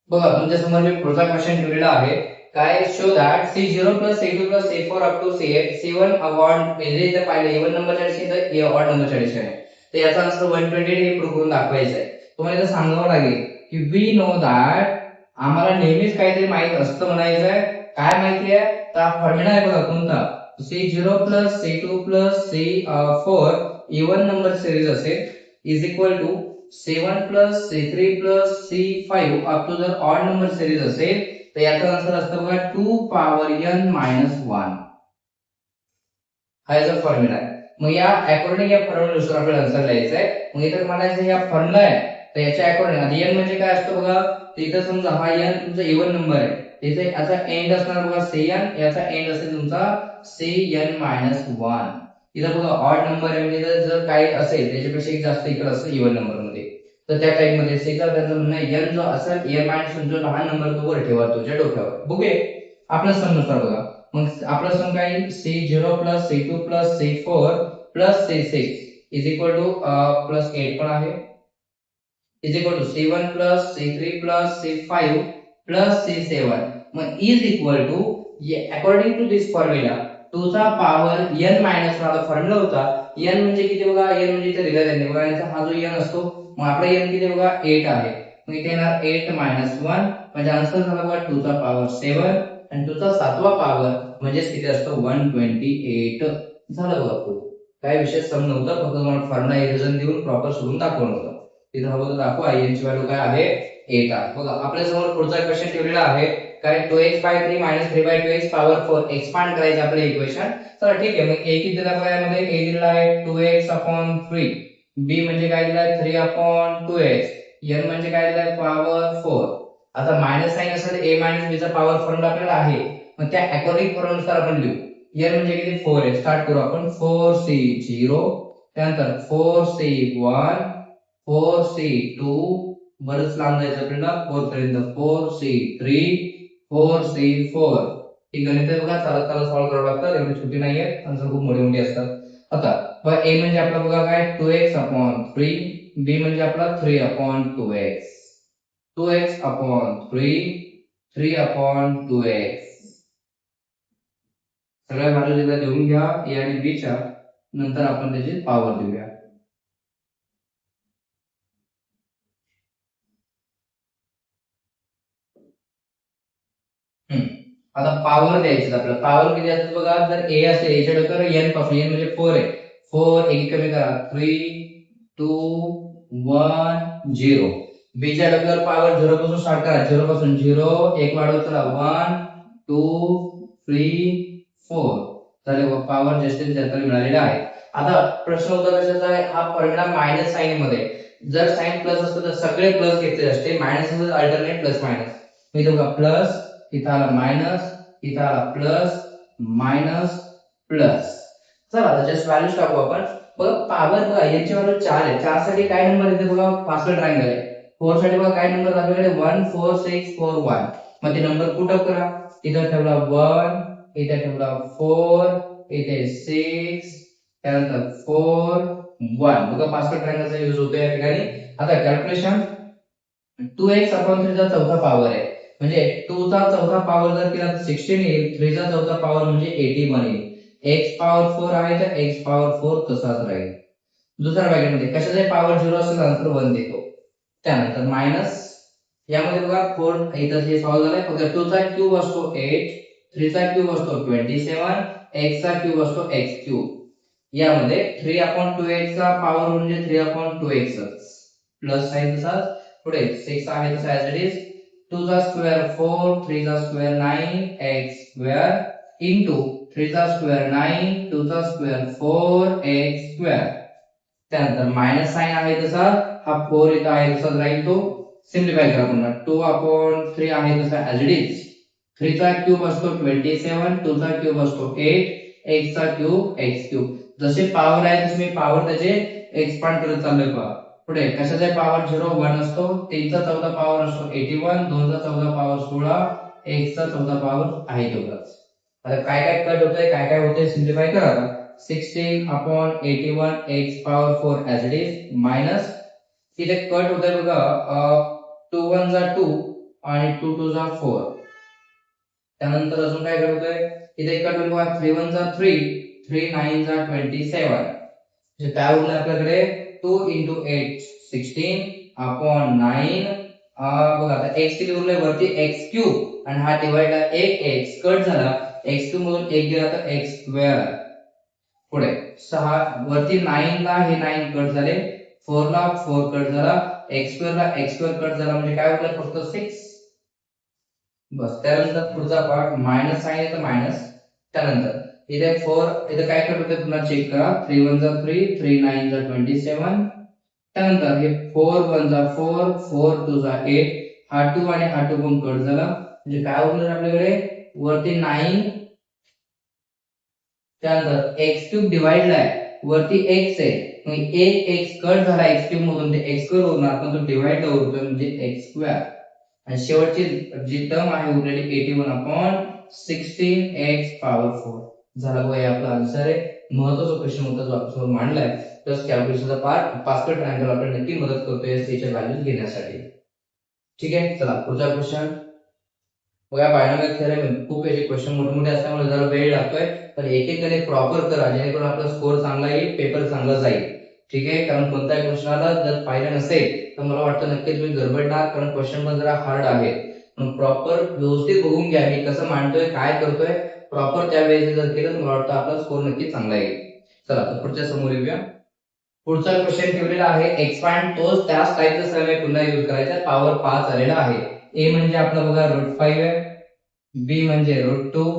बघा तुमच्या समोर मी पुढचा क्वेश्चन ठेवलेला आहे. काय show that C0 + C2 + C4 up to C8 C1 अवॉर्ड म्हणजे इथे पाहिलं इवन नंबरच्या दिशेने तर ए ऑड नंबरच्या दिशेने आहे. तर याचा आन्सर 128 हे प्रूव्ह करून दाखवायचं आहे. तुम्हाला इथे सांगावं लागेल की वी नो दॅट, आम्हाला नेहमीच काहीतरी माहित असतं म्हणायचं आहे. काय माहिती आहे तर फॉर्म्युला आहे बघा कोणता, C0 + C2 + C4 even number series असेल is equal to C1 + C3 + C5 up to जर ऑड नंबर सिरीज असेल तर याचा आन्सर असतो बघा 2n-1. हा याचा फॉर्म्युला आहे. मग या अकॉर्डिंग या फॉर्म्युल्यानुसार आपल्याला आन्सर लिहायचा आहे. मग इथं म्हणायचं या फॉर्म्युला आहे तर याच्या अकॉर्डिंग आधी n म्हणजे काय असतं बघा, तर इथं समजा हा n तुमचा इवन नंबर आहे, इथे याचा एंड असणार बघा Cn, याचा एंड असेल तुमचा Cn-1. इथं बघा ऑड नंबर आहे म्हणजे जर काही असेल त्याच्यापेक्षा एक जास्त इकडे असेल इवन नंबर मध्ये, तर त्या टाइप मध्ये सेचा त्याचं म्हणणं n जो असेल n- जो लहान नंबर तो वर ठेवा तुझ्या डोक्यावर. बघूया आपल्या सम बघा. मग आपला सम काय C0 + C2 + C4 + C6 is equal to +8 पण आहे is equal to C1 + C3 + C5 + C7. मग is equal to according to this formula तुझा पॉवर n मायनस हा फॉर्म्युला होता. n म्हणजे किती बघा, n म्हणजे इथे दिलेला आहे बघा, याचा हा जो n असतो मग आपला n किती बघा 8 आहे. मग इथे येणार 8-1 म्हणजे आन्सर झाला बघा तुझा पॉवर 7 आणि तुझा सातवा पॉवर म्हणजे किती असतो 128. झालं बघा प्रूफ. काय विशेष सम नव्हता, फक्त तुम्हाला फॉर्म्युला रिव्हिजन देऊन प्रॉपर सोडून दाखवलं होतं. तिथे हवं तर दाखवा n ची व्हॅल्यू काय आहे 8 आहे. बघा आपल्या समोर पुढचा क्वेश्चन ठेवलेला आहे. काय 2x/3 - 3/2x पॉवर 4 एक्सपांड करायचं आपलं इक्वेशन. चला ठीक आहे, मग a किती दिला बघा, यामध्ये a दिलेला आहे 2x/3, b म्हणजे काय दिला आहे 3/2x, n म्हणजे काय दिला आहे पॉवर 4. आता मायनस साइन असेल a - b चा पॉवर फॉर्म्युला आपल्याला आहे, मग त्या अकॉर्डिंग फॉर्म्युलानुसार आपण लिहू. n म्हणजे किती 4 आहे. स्टार्ट करू आपण 4c0, त्यानंतर 4c1, 4c2, बरंच लांब जायचं आपल्याला 4 पर्यंत, 4c3, 4c4. ही गणिते बघा चालत चालत सॉल्व्ह करावं लागतात, एवढी छोटी नाहीये, आन्सर खूप मोठी मोठी असतात. आता बघा a म्हणजे आपला बघा काय 2x/3, b म्हणजे आपला 3/2x, 2x/3, 3/2x. सगळ्या व्हॅल्यू एकदा देऊन घ्या a आणि b च्या, नंतर आपण त्याची पॉवर देऊया. आता पॉवर द्यायची आपल्याला. पॉवर किती असते बघा, जर a असेल a च्या डोक्यावर n पासून, n म्हणजे 4 आहे, 4 एक कमी करा 3 2 1 0. b च्या डोक्यावर पॉवर 0 पासून स्टार्ट करा, 0 पासून 0 एक वाढवत चला 1 2 3 4. झाले पॉवर जास्तीत जास्त मिळालेला आहे. आता प्रश्न होता कशाचा आहे, हा फॉर्म्युला मायनस साइन मध्ये, जर साइन प्लस असतं तर सगळे प्लस घेतले असते, मायनस असेल अल्टरनेट प्लस मायनस. मी बघा प्लस, इथं आला मायनस, इथं आला प्लस मायनस प्लस. चला आता जस्ट व्हॅल्यूज टाकू आपण. बघा पॉवर बघा याची व्हॅल्यू 4 आहे, 4 साठी काय नंबर येते बघा पास्कल ट्रायंगल आहे. 4 साठी बघा काय नंबर आपल्याकडे 1 4 6 4 1. मग ते नंबर पुट अप करा, इथं ठेवला 1, इथे ठेवला 4, इथे 6, त्यानंतर 4, 1 बघा पास्कल ट्रायंगलचा यूज होतो या ठिकाणी. आता कॅल्क्युलेशन 2x अपॉन 3 चा चौथा पॉवर आहे म्हणजे 2 चा चौथा पॉवर जर केला तर 16 येईल, 3 चा चौथा पॉवर म्हणजे 81 येईल. x पॉवर 4 आहे तर x पॉवर 4 तसाच राहील. दुसऱ्या ब्रॅकेटमध्ये कशाचे पॉवर 0 असेल आन्सर 1 देतो. त्यानंतर मायनस यामध्ये बघा 4 इथं हे सॉल्व झालंय. बघा 2 चा क्यूब असतो 8, 3 चा क्यूब असतो 27, x चा क्यूब असतो x क्यूब. यामध्ये 3 अपॉन 2x चा पॉवर म्हणजे 3 अपॉन 2x प्लस साइन तसाच पुढे 6 आहे तसा ऍज इट इज. 2 चा स्क्वेअर 4, 3 चा स्क्वेअर 9 x स्क्वेअर इनटू 3 चा स्क्वेअर 9, 2 चा स्क्वेअर 4 x स्क्वेअर. त्यानंतर मायनस साइन आहे तसा हा 4 इथं आहे तसाच राहील तो. सिम्प्लिफाय करा पुन्हा 2 अपॉन 3 आहे तसा ऍज इट इज. 3 चा क्यूब असतो 27, 2 चा क्यूब असतो 8, x चा क्यूब x क्यूब. जसे पॉवर आहे तसे मी पॉवर त्याचे एक्सपांड करत चाललोय पहा. पुढे कशाचा पॉवर 0 1 असतो, 3 चा चौथा पॉवर असतो 81, 2 चा चौथा पॉवर 16, x चा चौथा पॉवर आहे तेवढाच. आता काय काय कट होतंय काय काय होतंय सिम्प्लिफाय करा. 16 upon 81 x power 4 as it is minus इथे कट होतंय बघा 2 1 जा 2 आणि 2 2 जा 4. त्यानंतर अजून काय कट होतंय इथे कट होईल बघा 3 1 जा 3, 3 9 जा 27. म्हणजे काय उरलं आपल्याकडे 2 into 8 16 अपॉन 9 बघा आता x किती उरले वरती x क्यूब आणि हा डिवाइड आहे 1 x कट झाला x क्यूब मधून 1 गेला तर x स्क्वेअर. पुढे 6 वरती 9 ला हे 9 कट झाले, 4 ला 4 कट झाला, x स्क्वेअर ला x स्क्वेअर कट झाला म्हणजे काय उरलं फक्त 6. बस त्यानंतर पुढचा पार्ट मायनस साइन येतं मायनस. त्यानंतर इथे 4 इथे काय कट होते पुन्हा चेक करा 3 1 जा 3, 3 9 जा 27. त्यानंतर हे 4 1 जा 4, 4 2 जा 8, हा 2 आणि हा 2 पण कट झाला म्हणजे काय उरलं आपल्याकडे वरती 9. त्यानंतर x क्यूब डिवाइडला आहे वरती x आहे मग एक x कट झाला x क्यूब मधून ते x स्क्वेअर उरणार पण तो डिवाइड ला उरतोय म्हणजे x स्क्वेअर. आणि शेवटची जी टर्म आहे उरलेली 81 अपॉन 16 x पॉवर 4 झाला बघा हे आपला आन्सर आहे. महत्त्वाचा क्वेश्चन होता जो आपण समोर मांडलाय प्लस कॅल्क्युलेशनचा पार्ट पास्कल ट्रायंगल आपल्याला नक्की मदत करतोय याच्या व्हॅल्यूज घेण्यासाठी. ठीक आहे चला पुढचा क्वेश्चन बघा. बायनॉमियल थेरम खूप याचे क्वेश्चन मोठे मोठे असल्यामुळे जरा वेळ लागतोय पण एक एक गणित प्रॉपर करा जेणेकरून आपला स्कोर चांगला येईल पेपर चांगला जाईल. ठीक आहे कारण कोणत्याही क्वेश्चनला जर पाहिलं नसेल तर मला वाटतं नक्की तुम्ही गडबडणार कारण क्वेश्चन पण जरा हार्ड आहे. म्हणून प्रॉपर व्यवस्थित बघून घ्या मी कसं मांडतोय काय करतोय प्रॉपर त्यावेळेस जर केलं तर मला वाटतं आपला स्कोर नक्की चांगला येईल. चला तर पुढच्या समोर येऊया. पुढचा क्वेश्चन ठेवलेला आहे एक्सपांड तोच त्याच टाईपचा सम पुन्हा यूज करायचा पॉवर 5 आलेला आहे. a म्हणजे आपला बघा √5 आहे, b म्हणजे √2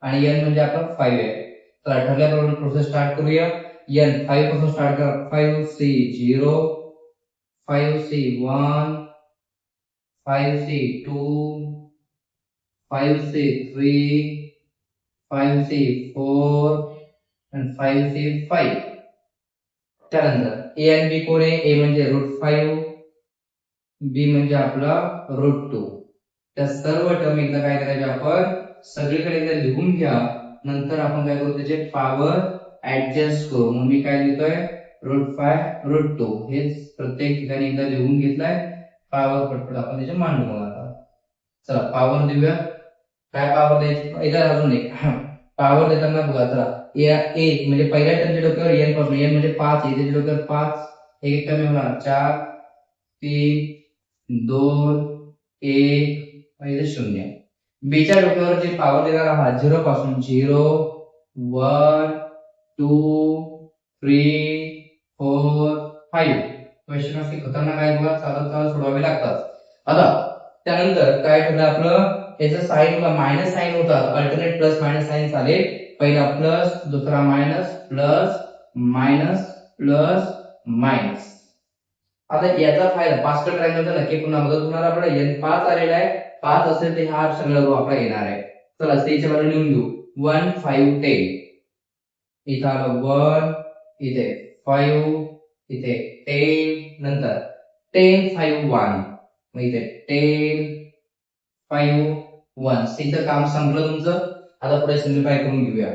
आणि n म्हणजे आपला 5 आहे. तर ठरल्याप्रमाणे प्रोसेस स्टार्ट करूया. n 5 पासून स्टार्ट करा 5c 0, 5c 1, 5c 2, 5c 3, 5c 4 आणि 5c 5. त्यानंतर a आणि b कोण आहे a म्हणजे √5, b म्हणजे आपला √2. त्या सर्व टर्म एकदा काय करायचे आपण सगळीकडे एकदा लिहून घ्या नंतर आपण काय करू त्याचे पॉवर ऍडजस्ट करू. मग मी काय लिहितोय √5 √2 हे प्रत्येक ठिकाणी एकदा लिहून घेतलाय. पॉवर पटपट आपण त्याचे मांडू मग आता. चला पॉवर देऊया. काय पॉवर द्यायची एकदा अजून एक पॉवर देताना बघा चला a म्हणजे पहिल्या टर्मच्या डोक्यावर n पासून n म्हणजे 5 येते डोक्यावर 5 एक कमी होणार 4 3 2 1 आणि 0. b च्या डोक्यावर जे पॉवर देणार आहात 0 पासून 0 1 2 3 4 5. क्वेश्चन असे खतरनाक आहे बघा चालत चालत सोडवावे लागतात. आता त्यानंतर काय ठरलं आपलं याचं साइन बघा मायनस साइन होतात अल्टरनेट प्लस मायनस साइन चालेल. पहिला प्लस दुसरा minus plus minus plus minus. आता याचा फायदा पास्कल ट्रायंगलचा नक्की पुन्हा मदत होणार आपल्याला n 5 आलेला आहे 5 असेल तर हा सगळा रो आपला येणार आहे. चला त्याच्या बाजूने लिहून घेऊ 1 5 10. इथं आलं 1 इथे 5 इथे 10 नंतर 10 5 1 मग इथे 10 5 1. इथं काम संपलं तुमचं. आता पुढे सिम्प्लिफाय करून घेऊया.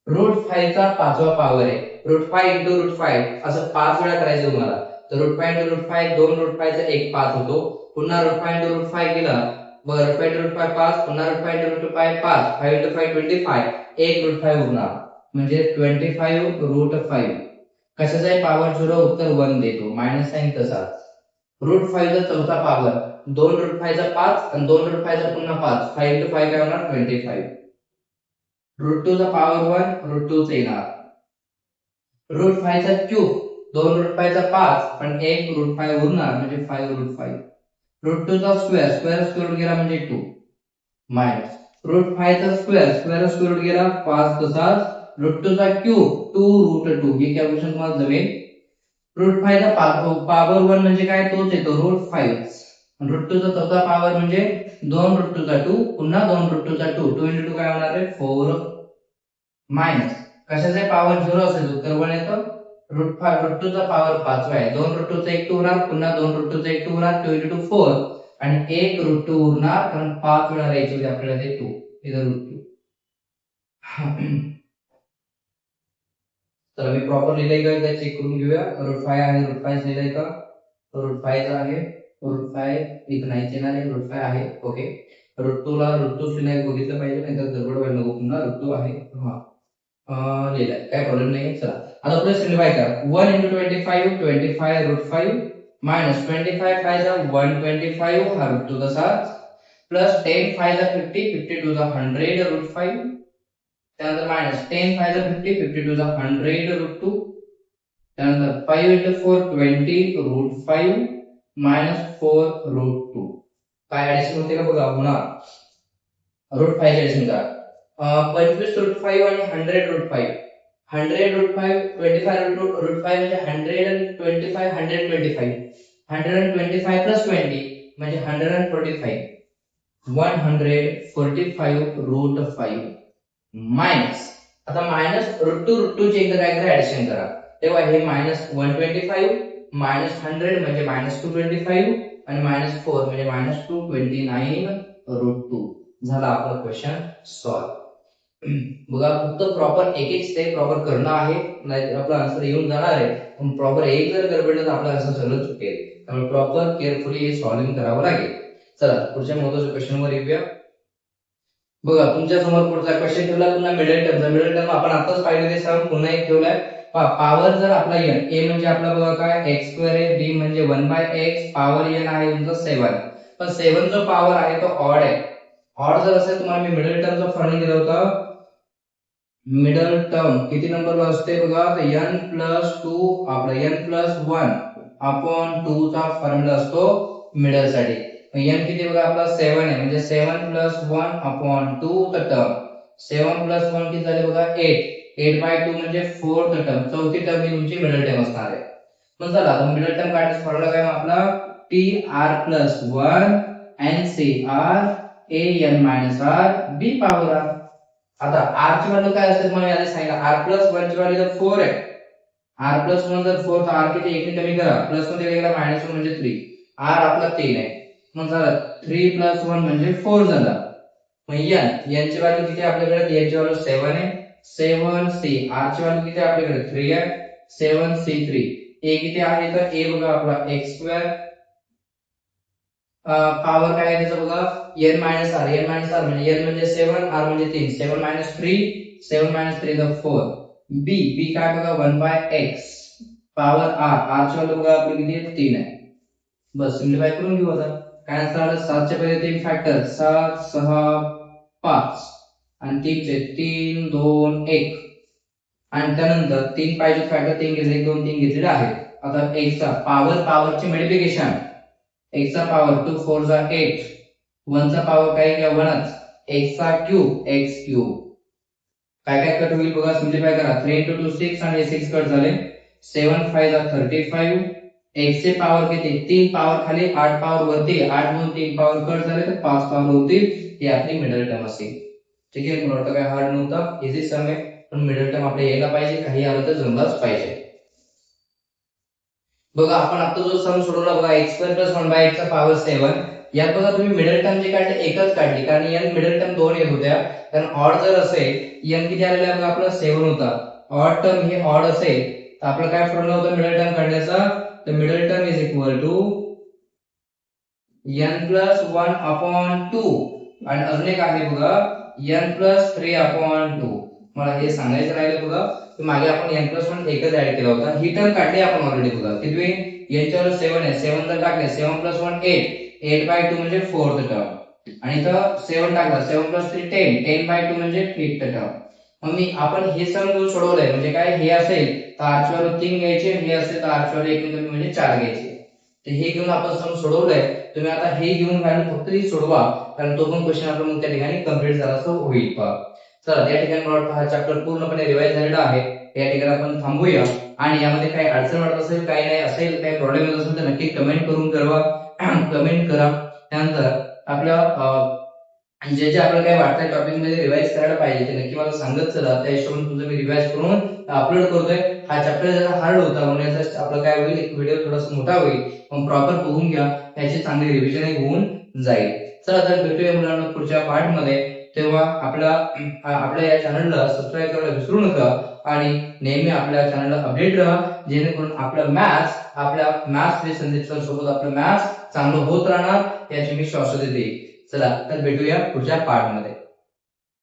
√5 चा पाचवा पॉवर आहे. √5 इंटू √5 असं 5 वेळा करायचं तुम्हाला. तर √5 इंटू √5 2 √5 चा 1 5 होतो. पुन्हा √5 इंटू √5 केला, बरं √5 इंटू √5 5, पुन्हा √5 इंटू √5 5, 5 इंटू 5 25, 1 √5 उरणार म्हणजे 25 √5. कशाचा आहे पॉवर 0, उत्तर 1 देतो. मायनस साइन तसाच. √5 चा चौथा पॉवर 2 √5 चा 5 आणि 2 √5 चा पुन्हा 5, 5 इंटू 5 काय होणार 25. √2 चा पॉवर 1 √2 च येणार. √5 चा क्यूब 2 √5 चा 5 पण 1 √5 उरणार म्हणजे 5 √5. √2 चा स्क्वेअर स्क्वेअर रूट गेला म्हणजे 2 मायनस √5 चा स्क्वेअर रूट गेला 5 तसाच. √2 चा क्यूब 2 √2 हे कॅल्क्युलेशन तुम्हाला जमेल. √5 चा पॉवर 1 म्हणजे काय तोच येतो √5. √2 चा चौथा पॉवर म्हणजे 2 √2 चा 2 पुन्हा 2 √2 चा 2, 2 into 2 काय होणार आहे 4 मायनस कशाचे पॉवर 0 असेल उत्तर 1 येतं. √2 चा पॉवर 5 आहे, 2 √2 चा 1 2 होणार, पुन्हा 2 √2 चा 1 2 होणार, 2 into 2 4 आणि 1 √2 उरणार कारण 5 वेळा लिहायची होती आपल्याला ते 2 इथं √2. तर मी प्रॉपर लिहिलंय का एकदा चेक करून घेऊया. √5 आहे, √5 लिहिलंय का, √5 आहे, √5 इथं नाही येणार आहे, √5 आहे ओके. √2 ला √2 लिहिलंय बघितलं पाहिजे नाही तर गडबड व्हायला नको. पुन्हा √2 आहे लिहिलंय काय प्रॉब्लेम नाही. चला आता पुढे सिम्प्लिफाय करा. 1 into 25 25 √5 मायनस 25 5 जा 125 हा √2 तसाच प्लस 10 5 जा 50 52 जा 100 √5 त्यानंतर मायनस 10 5 जा 50 52 जा 100 √2 त्यानंतर 5 into 4 20 √5 मायनस 4 √2 काय ऍडिशन होते का बघा होणार. √5 ऍडिशन करा. 25 √5 आणि 100 √5 100 √5 25 √5 म्हणजे 100 आणि 25 125 125 प्लस 20 म्हणजे 145 145 √5 मायनस आता मायनस √2 चे एकदा काय करा ऍडिशन करा. तेव्हा हे मायनस 125 मायनस 100 म्हणजे मायनस 225 आणि मायनस 4 म्हणजे मायनस 229 √2 झाला आपला क्वेश्चन सॉल्व. बघा फक्त प्रॉपर एक एक स्टेप प्रॉपर करणं आहे नाही आपला आन्सर येऊन जाणार आहे. पण प्रॉपर एक जर गडबडलं तर आपला आन्सर सगळं चुकेल. त्यामुळे प्रॉपर केअरफुली हे सॉल्विंग करावं लागेल. चला पुढच्या महत्त्वाच्या क्वेश्चनवर येऊया. बघा तुमच्या समोर पुढचा क्वेश्चन ठेवला पुन्हा मिडल टर्म आपण आताच पाहिलं ते सम पुन्हा एक ठेवलाय. पॉवर जर आपला n a म्हणजे आपला बघा काय x2 आहे, b म्हणजे 1/x पॉवर n आहे तुमचा 7. पण 7 जो पॉवर आहे तो ऑड आहे. ऑड जर असेल तुम्हाला मी मिडल टर्मचं फॉर्म्युला दिलं होतं. मिडल टर्म किती नंबरवर असते बघा तर n+2 आपला n+1 अपॉन 2 चा फॉर्म्युला असतो मिडल साठी. n किती बघा आपला 7 आहे म्हणजे 7+1 अपॉन 2 चा टर्म 7+1 किती झाले बघा 8 8/2 म्हणजे 4th टर्म चौथी टर्म ही तुमची मिडल टर्म असणार आहे. मग चला आता मिडल टर्म काढण्याचा फॉर्म्युला काय मग आपला tr+1 ncr an - r b power r. आता r ची व्हॅल्यू काय असेल मला याने सांगितलं r+1 ची व्हॅल्यू तर 4 आहे. r+1 जर 4 तर r किती 1 ने कमी करा प्लस मध्ये गेला -1 म्हणजे 3 r आपला 3 आहे. मग झालं 3+1 म्हणजे 4 झाला. मग n ची व्हॅल्यू किती आपल्याकडे n ची व्हॅल्यू 7 आहे 7c r ची व्हॅल्यू किती आपल्याकडे 3 आहे 7c3 a किती आहे तर a बघा आपला x2 पॉवर काय आहे त्याचं बघा n - r म्हणजे n म्हणजे 7 r म्हणजे 3 7 - 3 7 - 3 तर 4 b काय बघा 1/x पॉवर r ची व्हॅल्यू बघा आपली किती आहे 3 आहे. बस सिम्प्लिफाय करून घेऊ आता. काय आन्सर 7 चे पहिले 3 फॅक्टर 7 6 5 आणि 3 चे 3 2 1 आणि त्यानंतर 3 पाहिजे फॅक्टर 3 घेतले 1 2 3 घेतलेले आहेत. आता x चा पॉवरची मल्टिप्लिकेशन x चा पॉवर 2 4 जा 8 1 चा पॉवर काय घ्या 1च x चा क्यूब x क्यूब काय काय कट होईल बघा सिम्प्लिफाय करा 3 into 2 6 आणि 6 कट झाले 7 5 जा 35 x चे पॉवर किती 3 पॉवर खाली 8 पॉवर वरती 8 2 3 पॉवर कट झाले तर 5 पॉवर होतील. ही आपली मिडल टर्म असेल. ठीक आहे मला वाटतं काय हार्ड नव्हता इझी सम आहे पण मिडल टर्म आपल्याला यायला पाहिजे काही आलं तर जमलाच पाहिजे. बघा आपण आता जो सम सोडवला बघा x2 + 1/x चा पॉवर 7 यात बघा तुम्ही मिडल टर्म जे काढले एकच काढली, कारण n मिडल टर्म 2 येत होत्या. कारण ऑड जर असेल n किती आलेला आहे बघा आपला 7 होता. ऑड टर्म हे ऑड असेल तर आपलं काय फॉर्म्युला होता मिडल टर्म काढण्याचा, तर middle term is equal to n plus 1 upon 2 आणि अजून एक आहे बघा n प्लस 3 अपॉन 2. मला हे सांगायचं राहिलं बघा की मागे आपण n प्लस 1 एकच ऍड केला होता. ही टर्म काढली आपण ऑलरेडी बघा. किती n च्या वर 7 आहे, 7 जर टाकले 7 प्लस 1 8, 8/2 म्हणजे फोर्थ टर्म आणि इथं 7 टाकला 7 प्लस 3 10, 10/2 म्हणजे फिफ्थ टर्म. मग मी आपण हे सम घेऊन सोडवलंय म्हणजे काय हे असेल तर आरच्यावर 3 घ्यायचे, हे असेल तर आरच्यावर 1 कमी म्हणजे 4 घ्यायचे. तर हे घेऊन आपण सम सोडवलंय. तुम्ही आता हे घेऊन व्हॅल्यू फक्त ही सोडवा, कारण तो पण क्वेश्चन आपला मग त्या ठिकाणी कंप्लीट झाला असं होईल पहा. चला त्या ठिकाणी मला वाटतं हा चॅप्टर पूर्णपणे रिवाइज झालेला आहे. या ठिकाणी आपण थांबूया आणि यामध्ये काही अडचण वाटत असेल, काही नाही असेल, काही प्रॉब्लेम येत असेल तर नक्की कमेंट करून कळवा. कमेंट करा. त्यानंतर आपल्या जे जे आपल्याला काही वाटतंय टॉपिक मध्ये रिवाइज करायला पाहिजे ते नक्की मला सांगत चला. त्या हिशोबाने तुमचं मी रिवाइज करून अपलोड करतोय. हा चॅप्टर जरा हार्ड होता म्हणून याचा आपलं काय होईल एक व्हिडिओ थोडासा मोठा होईल, पण प्रॉपर बघून घ्या, याची चांगली रिव्हिजन होऊन जाईल. चला तर भेटूया मुलांना पुढच्या पार्ट मध्ये. तेव्हा आपल्या या चॅनलला सबस्क्राइब करायला विसरू नका आणि नेहमी आपल्या चॅनलला अपडेट राहा, जेणेकरून आपल्या मॅथ्स वे संदीप सर सोबत आपलं मॅथ्स चांगलं होत राहणार याची मी श्वासवती देईन. चला तर भेटूया पुढच्या पार्ट मध्ये.